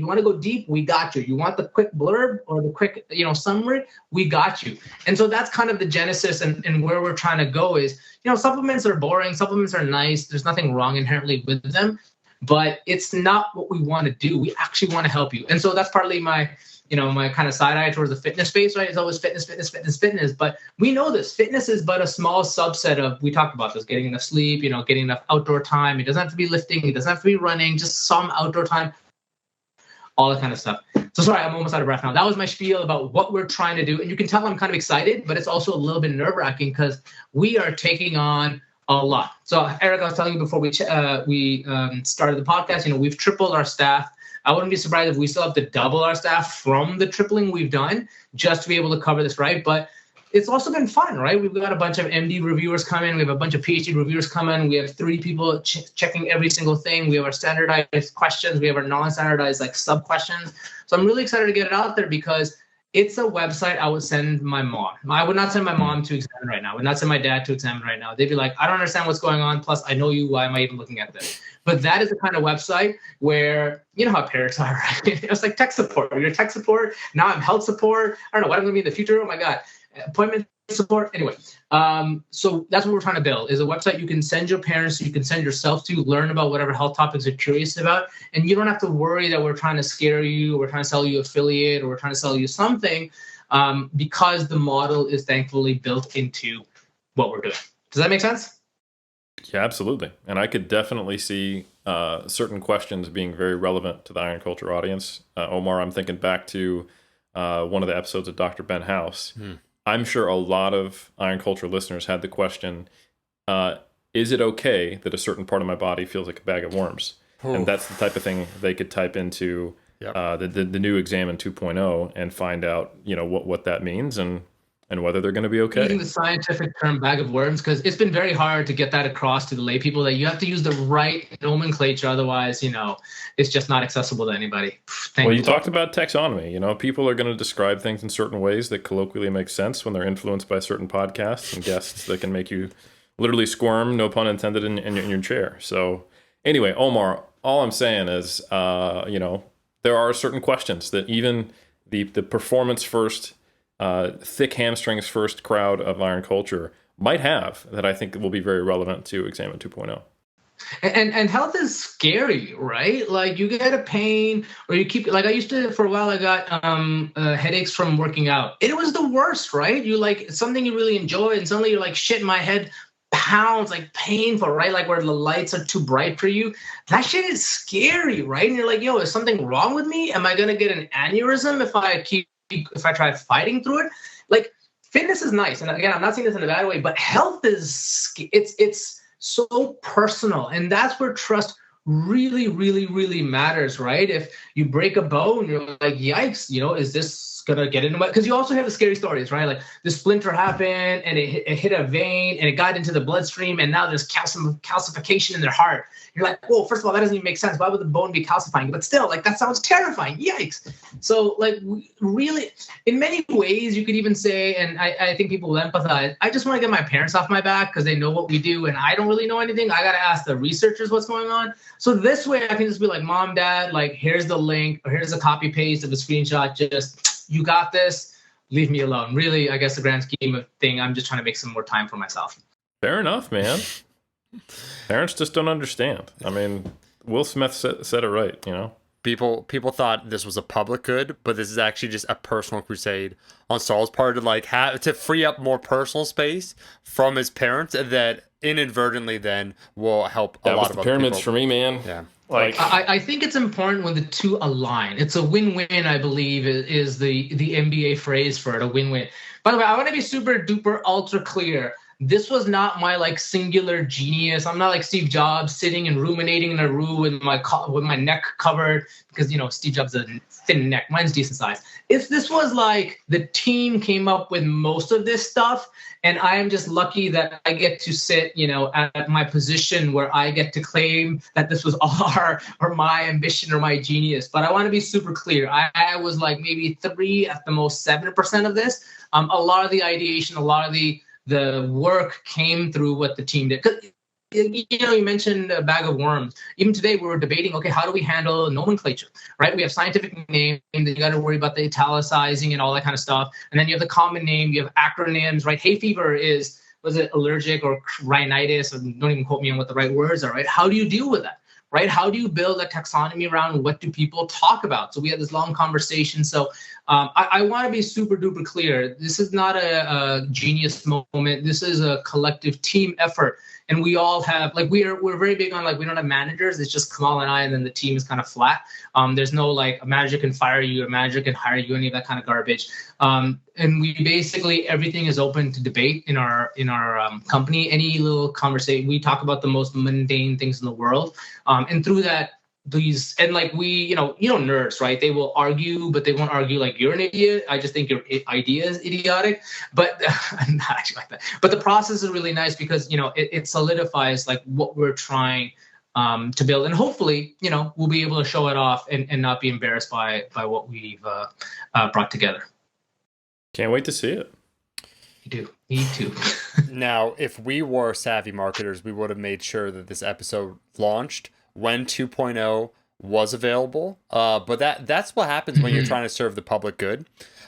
want to go deep, we got you. You want the quick blurb or the quick, summary, we got you. And so that's kind of the genesis and where we're trying to go is, supplements are boring. Supplements are nice. There's nothing wrong inherently with them, but it's not what we want to do. We actually want to help you. And so that's partly my kind of side eye towards the fitness space, right? It's always fitness. But we know this. Fitness is but a small subset of, we talked about this, getting enough sleep, getting enough outdoor time. It doesn't have to be lifting. It doesn't have to be running, just some outdoor time, all that kind of stuff. So sorry, I'm almost out of breath now. That was my spiel about what we're trying to do. And you can tell I'm kind of excited, but it's also a little bit nerve-wracking because we are taking on a lot. So Eric, I was telling you before we started the podcast, we've tripled our staff. I wouldn't be surprised if we still have to double our staff from the tripling we've done just to be able to cover this, right? But it's also been fun, right? We've got a bunch of MD reviewers coming. We have a bunch of PhD reviewers coming. We have 3 people checking every single thing. We have our standardized questions. We have our non-standardized sub-questions. So I'm really excited to get it out there because it's a website I would send my mom. I would not send my mom to examine right now. I would not send my dad to examine right now. They'd be like, I don't understand what's going on. Plus, I know you. Why am I even looking at this? But that is the kind of website where, you know how parents are, right? It's like tech support. You're tech support. Now I'm health support. I don't know what I'm going to be in the future. Oh, my God. Appointment support. Anyway, so that's what we're trying to build is a website you can send your parents, you can send yourself to learn about whatever health topics you're curious about. And you don't have to worry that we're trying to scare you, or we're trying to sell you affiliate, or we're trying to sell you something because the model is thankfully built into what we're doing. Does that make sense? Yeah, absolutely. And I could definitely see certain questions being very relevant to the Iron Culture audience. Omar, I'm thinking back to one of the episodes of Dr. Ben House. I'm sure a lot of Iron Culture listeners had the question, is it okay that a certain part of my body feels like a bag of worms? And that's the type of thing they could type into the new Examine 2.0 and find out, what that means and whether they're going to be okay. Using the scientific term bag of worms, because it's been very hard to get that across to the lay people that you have to use the right nomenclature. Otherwise, it's just not accessible to anybody. You talked about taxonomy. People are going to describe things in certain ways that colloquially make sense when they're influenced by certain podcasts and guests that can make you literally squirm, no pun intended, in your chair. So anyway, Omar, all I'm saying is, there are certain questions that even the performance first, thick hamstrings first crowd of Iron Culture might have that I think will be very relevant to Examine 2.0. And health is scary, right? Like you get a pain or you keep, like I used to, for a while I got headaches from working out. It was the worst, right? You like something you really enjoy and suddenly you're like, shit, my head pounds, like painful, right? Like where the lights are too bright for you. That shit is scary, right? And you're like, yo, is something wrong with me? Am I gonna get an aneurysm if I try fighting through it? Like fitness is nice. And again, I'm not saying this in a bad way, but health is, it's so personal. And that's where trust really, really, really matters, right? If you break a bone, you're like, yikes, is this gonna get into my, because you also have the scary stories, right? Like the splinter happened and it hit a vein and it got into the bloodstream and now there's calcification in their heart. You're like, whoa, first of all, that doesn't even make sense. Why would the bone be calcifying? But still, like that sounds terrifying. Yikes. So like really, in many ways, you could even say, and I think people will empathize, I just want to get my parents off my back because they know what we do and I don't really know anything. I got to ask the researchers what's going on. So this way I can just be like, mom, dad, like here's the link or here's a copy paste of the screenshot. Just, you got this. Leave me alone. Really, I guess the grand scheme of thing, I'm just trying to make some more time for myself. Fair enough, man. Parents just don't understand. I mean, Will Smith said it right, People thought this was a public good, but this is actually just a personal crusade on Saul's part to like have to free up more personal space from his parents that inadvertently then will help a lot of other pyramids people. for me, man. Yeah. Like I think it's important when the two align. It's a win-win, I believe, is the MBA phrase for it, a win-win. By the way, I want to be super duper ultra clear. This was not my like singular genius. I'm not like Steve Jobs sitting and ruminating in a room with my neck covered because Steve Jobs has a thin neck. Mine's decent size. If this was like the team came up with most of this stuff, and I am just lucky that I get to sit, at my position where I get to claim that this was our or my ambition or my genius. But I want to be super clear. I was like maybe 3 at the most 7% of this. A lot of the ideation, a lot of the work came through what the team did. 'Cause, you mentioned a bag of worms. Even today, we were debating, okay, how do we handle nomenclature, right? We have scientific name, then you got to worry about the italicizing and all that kind of stuff. And then you have the common name, you have acronyms, right? Hay fever was it allergic or rhinitis? Or don't even quote me on what the right words are, right? How do you deal with that? Right? How do you build a taxonomy around what do people talk about? So we had this long conversation. So I want to be super duper clear. This is not a genius moment. This is a collective team effort. And we all have, like, we're very big on, like, we don't have managers. It's just Kamal and I, and then the team is kind of flat. There's no, like, a manager can fire you, a manager can hire you, any of that kind of garbage. And we basically, everything is open to debate in our company. Any little conversation, we talk about the most mundane things in the world. And through that, nerds, right? They will argue, but they won't argue like you're an idiot. I just think your idea is idiotic, but I'm not actually like that. But the process is really nice because, it solidifies like what we're trying to build. And hopefully, we'll be able to show it off and not be embarrassed by what we've brought together. Can't wait to see it. You do. Me too. Now, if we were savvy marketers, we would have made sure that this episode launched when 2.0 was available. But that's what happens when you're trying to serve the public good.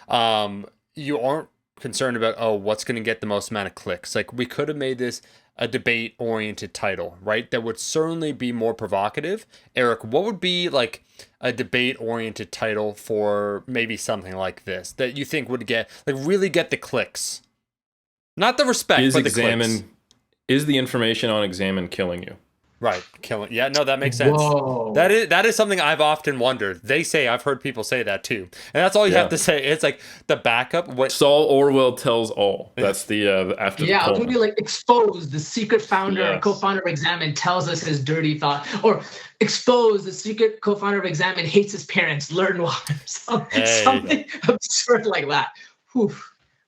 You aren't concerned about, what's going to get the most amount of clicks. Like, we could have made this a debate-oriented title, right? That would certainly be more provocative. Eric, what would be like a debate-oriented title for maybe something like this that you think would really get the clicks? Not the respect, but the clicks. Is the information on Examine killing you? Right, killing. Yeah, no, that makes sense. Whoa. That is something I've often wondered. I've heard people say that too, and that's all you have to say. It's like the backup. What Saul Orwell tells all. That's the after. Yeah, the it's gonna be like exposed. The secret founder, co-founder of Examine, tells us his dirty thought, or exposed. The secret co-founder of Examine hates his parents. Learn why. Something absurd like that. Whew.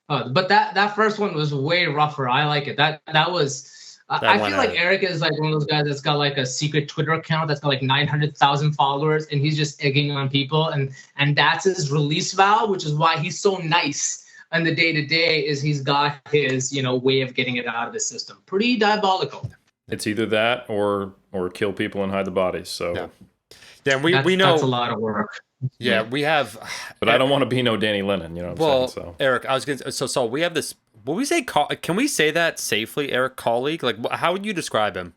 But that first one was way rougher. I like it. That was. I feel like Eric is like one of those guys that's got like a secret Twitter account that's got like 900,000 followers, and he's just egging on people, and that's his release valve, which is why he's so nice. And the day-to-day is he's got his way of getting it out of the system. Pretty diabolical. It's either that or kill people and hide the bodies. So yeah, we know that's a lot of work. Yeah, we have. But I don't want to be no Danny Lennon, you know what I'm saying? So. Eric, I was going to. So we have this Will we say can we say that safely, Eric? Colleague? Like, how would you describe him?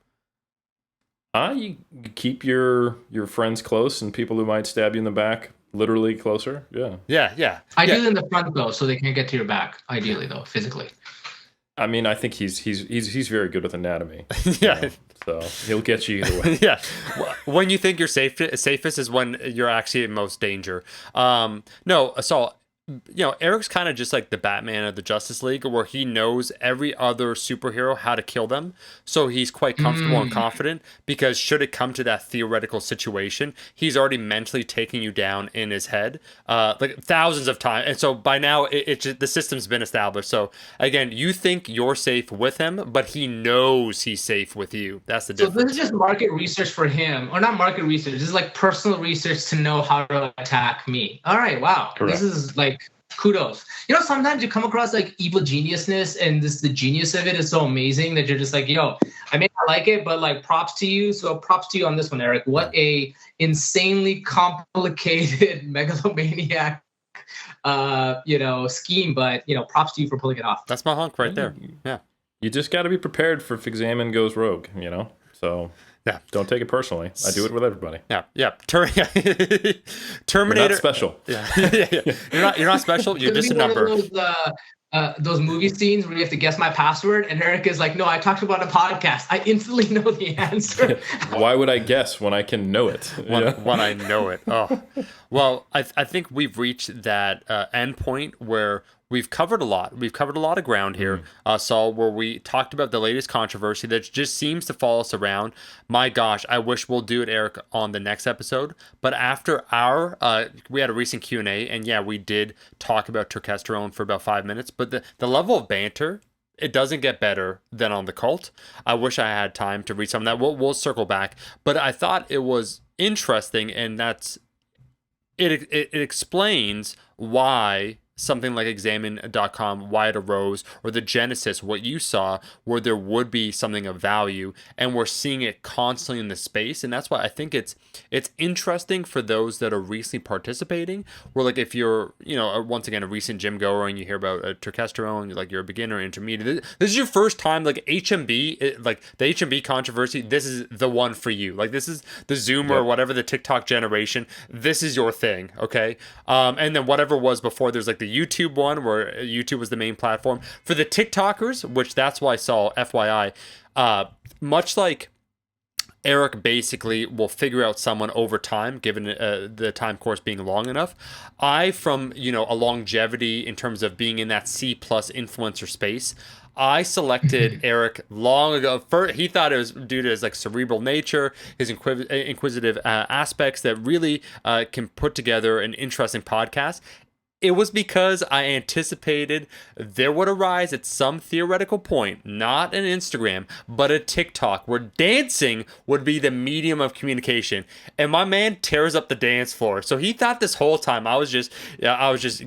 You keep your friends close and people who might stab you in the back literally closer. Yeah. Yeah. Ideally in the front though, so they can't get to your back. Ideally though, physically. I mean, I think he's very good with anatomy. Yeah. So he'll get you either way. Yeah. When you think you're safest is when you're actually in most danger. No, so Eric's kind of just like the Batman of the Justice League, where he knows every other superhero how to kill them. So he's quite comfortable and confident, because should it come to that theoretical situation, he's already mentally taking you down in his head, like thousands of times. And so by now, the system's been established. So again, you think you're safe with him, but he knows he's safe with you. That's the difference. So this is just market research for him, or not market research. This is like personal research to know how to attack me. All right, wow. Correct. This is like kudos. Sometimes you come across like evil geniusness, and the genius of it is so amazing that you're just like, yo, I may not like it, but like props to you. So props to you on this one, Eric. What a insanely complicated megalomaniac scheme, but props to you for pulling it off. That's my hunk right there. Yeah. You just got to be prepared for if Examine goes rogue, So yeah, don't take it personally. I do it with everybody. Yeah. Terminator. You're not special. Yeah. You're not special. You're just a number. Those movie scenes where you have to guess my password, and Eric is like, "No, I talked about a podcast. I instantly know the answer." Why would I guess when I can know it? When I know it. Oh, well, I think we've reached that end point where we've covered a lot. We've covered a lot of ground here, Saul, where we talked about the latest controversy that just seems to follow us around. My gosh, I wish we'll do it, Eric, on the next episode. But after we had a recent Q&A, and yeah, we did talk about testosterone for about 5 minutes. But the level of banter, it doesn't get better than on the cult. I wish I had time to read some of that. We'll circle back. But I thought it was interesting, and it explains why something like examine.com, why it arose, or the genesis, what you saw, where there would be something of value, and we're seeing it constantly in the space. And that's why I think it's interesting for those that are recently participating, where like if you're, once again, a recent gym goer and you hear about testosterone, like you're a beginner, intermediate, this is your first time, like HMB, like the HMB controversy, this is the one for you. Like this is the Zoomer or whatever, the TikTok generation, this is your thing, okay? And then whatever was before, there's like the YouTube one, where YouTube was the main platform. For the TikTokers, which that's why I saw, FYI, much like Eric basically will figure out someone over time, given the time course being long enough. From a longevity in terms of being in that C+ influencer space, I selected Eric long ago. He thought it was due to his like cerebral nature, his inquisitive aspects that really can put together an interesting podcast. It was because I anticipated there would arise at some theoretical point, not an Instagram, but a TikTok, where dancing would be the medium of communication. And my man tears up the dance floor. So he thought this whole time I was just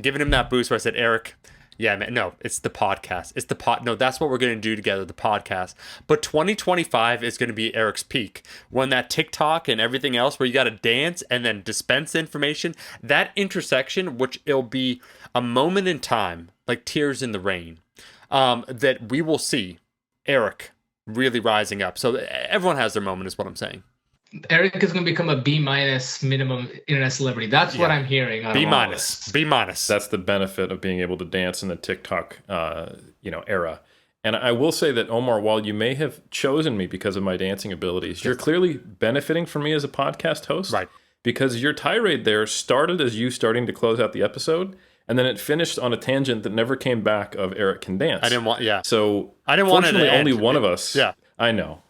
giving him that boost where I said, Eric, yeah, man, no, it's the podcast. No, that's what we're going to do together, the podcast. But 2025 is going to be Eric's peak, when that TikTok and everything else where you got to dance and then dispense information, that intersection, which it'll be a moment in time, like tears in the rain, that we will see Eric really rising up. So everyone has their moment is what I'm saying. Eric is going to become a B- minimum internet celebrity. That's what I'm hearing. B-. That's the benefit of being able to dance in the TikTok, era. And I will say that, Omar, while you may have chosen me because of my dancing abilities, you're clearly benefiting from me as a podcast host. Right. Because your tirade there started as you starting to close out the episode, and then it finished on a tangent that never came back of Eric can dance. So I didn't want it to fortunately, end. only one of us. Yeah. I know.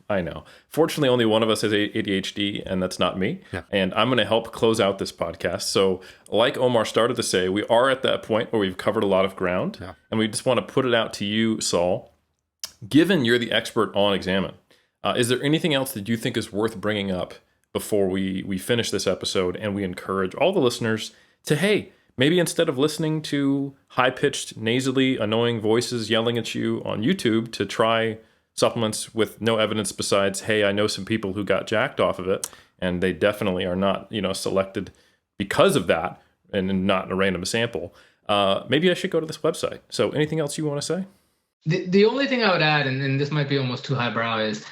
Fortunately, only one of us has ADHD, and that's not me. Yeah. And I'm going to help close out this podcast. So like Omar started to say, we are at that point where we've covered a lot of ground, and we just want to put it out to you, Saul. Given you're the expert on Examine, is there anything else that you think is worth bringing up before we finish this episode, and we encourage all the listeners to, hey, maybe instead of listening to high-pitched, nasally, annoying voices yelling at you on YouTube, to try supplements with no evidence besides, hey, I know some people who got jacked off of it, and they definitely are not, selected because of that, and not a random sample. Maybe I should go to this website. So anything else you want to say? The only thing I would add, and this might be almost too highbrow, is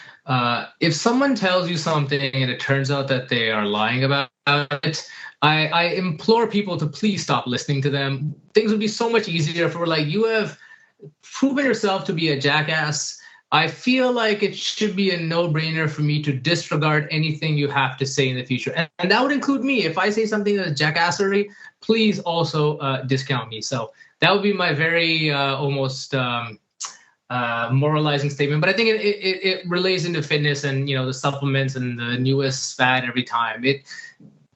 if someone tells you something and it turns out that they are lying about it, I implore people to please stop listening to them. Things would be so much easier if we're like, you have proven yourself to be a jackass. I feel like it should be a no-brainer for me to disregard anything you have to say in the future. And that would include me. If I say something that's jackassery, please also discount me. So that would be my very almost moralizing statement. But I think it relays into fitness and, the supplements and the newest fad every time.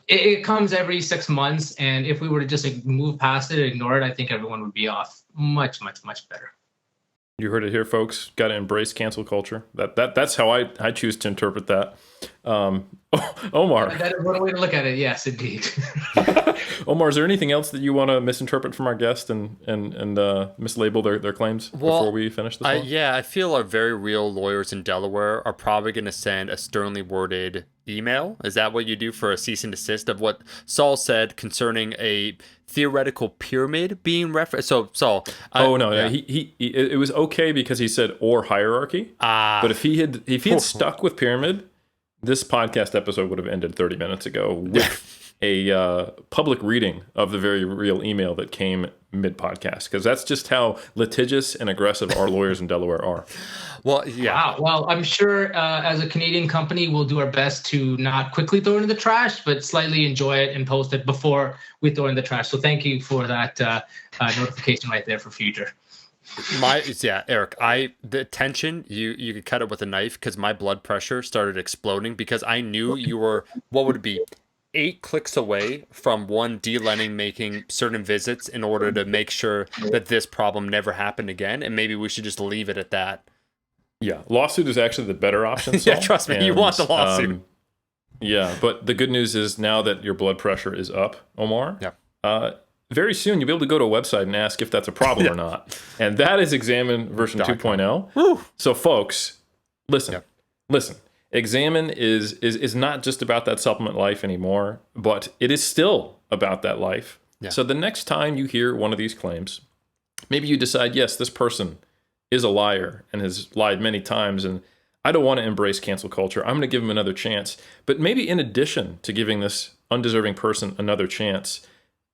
It comes every 6 months. And if we were to just move past it, ignore it, I think everyone would be off much, much, much better. You heard it here, folks. Got to embrace cancel culture. That's how I choose to interpret that. Omar. That is one way to look at it. Yes, indeed. Omar, is there anything else that you want to misinterpret from our guest and mislabel their claims before we finish this one? Yeah, I feel our very real lawyers in Delaware are probably going to send a sternly worded email. Is that what you do for a cease and desist of what Saul said concerning a theoretical pyramid being referenced? So Saul, it was okay because he said or hierarchy. But if he had stuck with pyramid, this podcast episode would have ended 30 minutes ago with a public reading of the very real email that came mid-podcast, because that's just how litigious and aggressive our lawyers in Delaware are. Well, yeah. Wow. Well, I'm sure as a Canadian company, we'll do our best to not quickly throw it in the trash, but slightly enjoy it and post it before we throw it in the trash. So thank you for that notification right there for future. Eric, the tension, you could cut it with a knife, because my blood pressure started exploding because I knew you were, what would it be, 8 clicks away from one D-Lenning making certain visits in order to make sure that this problem never happened again, and maybe we should just leave it at that. Yeah, lawsuit is actually the better option, Saul. Yeah, trust me, you want the lawsuit. But the good news is now that your blood pressure is up, Omar, very soon you'll be able to go to a website and ask if that's a problem or not. And that is Examine version 2.0. So folks, listen. Examine is not just about that supplement life anymore, but it is still about that life. Yeah. So the next time you hear one of these claims, maybe you decide, yes, this person is a liar and has lied many times, and I don't want to embrace cancel culture. I'm going to give him another chance. But maybe in addition to giving this undeserving person another chance,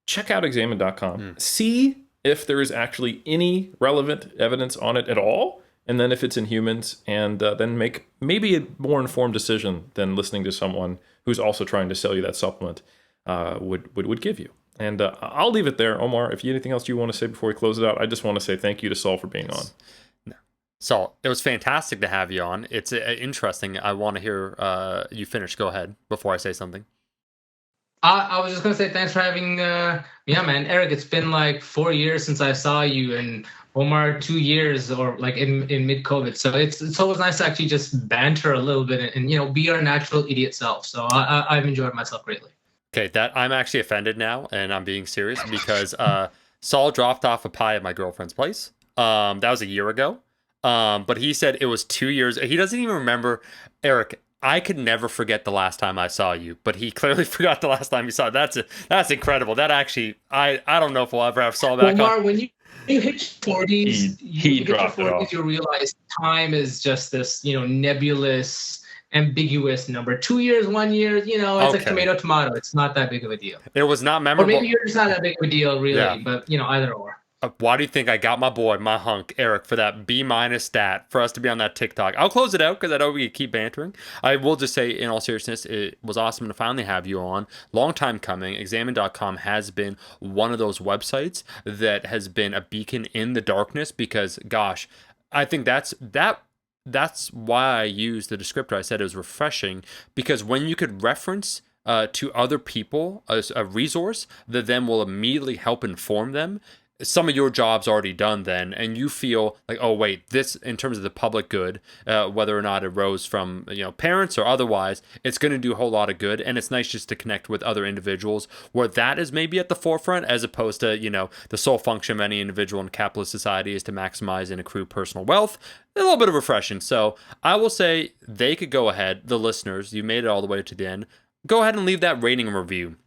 check out examine.com. See if there is actually any relevant evidence on it at all, and then if it's in humans, and then make maybe a more informed decision than listening to someone who's also trying to sell you that supplement would give you. And I'll leave it there. Omar, if you have anything else you want to say before we close it out, I just want to say thank you to Saul for being on. Saul, it was fantastic to have you on. It's interesting. I want to hear you finish. Go ahead before I say something. I was just going to say thanks for having man. Eric, it's been like 4 years since I saw you, and Omar 2 years, or like in mid-COVID. So it's always nice to actually just banter a little bit and be our natural idiot self. So I've enjoyed myself greatly. Okay, that I'm actually offended now, and I'm being serious, because Saul dropped off a pie at my girlfriend's place. That was a year ago. But he said it was 2 years. He doesn't even remember. Eric, I could never forget the last time I saw you, but he clearly forgot the last time he saw it. That's incredible. That actually, I don't know if we'll ever have Saul back Omar, on. when you hit 40s, he dropped it off. You realize time is just this, nebulous, ambiguous number. 2 years, 1 year, it's like tomato. It's not that big of a deal. It was not memorable. Or maybe you're just not that big of a deal, really. But either or. Why do you think I got my boy, my hunk, Eric, for that B- stat for us to be on that TikTok? I'll close it out because I know we can keep bantering. I will just say, in all seriousness, it was awesome to finally have you on. Long time coming. Examine.com has been one of those websites that has been a beacon in the darkness, because, gosh, I think that's why I used the descriptor. I said it was refreshing, because when you could reference to other people as a resource that then will immediately help inform them, some of your job's already done then, and you feel like, oh wait, this, in terms of the public good, whether or not it arose from parents or otherwise, it's going to do a whole lot of good. And it's nice just to connect with other individuals where that is maybe at the forefront, as opposed to the sole function of any individual in capitalist society is to maximize and accrue personal wealth. A little bit of refreshing. So I will say they could go ahead, the listeners, you made it all the way to the end, go ahead and leave that rating and review.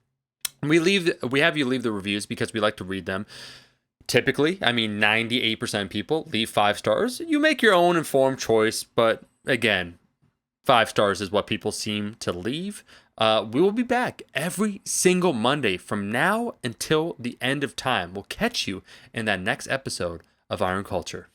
We have you leave the reviews because we like to read them. Typically, I mean, 98% of people leave 5 stars. You make your own informed choice, but again, 5 stars is what people seem to leave. We will be back every single Monday from now until the end of time. We'll catch you in that next episode of Iron Culture.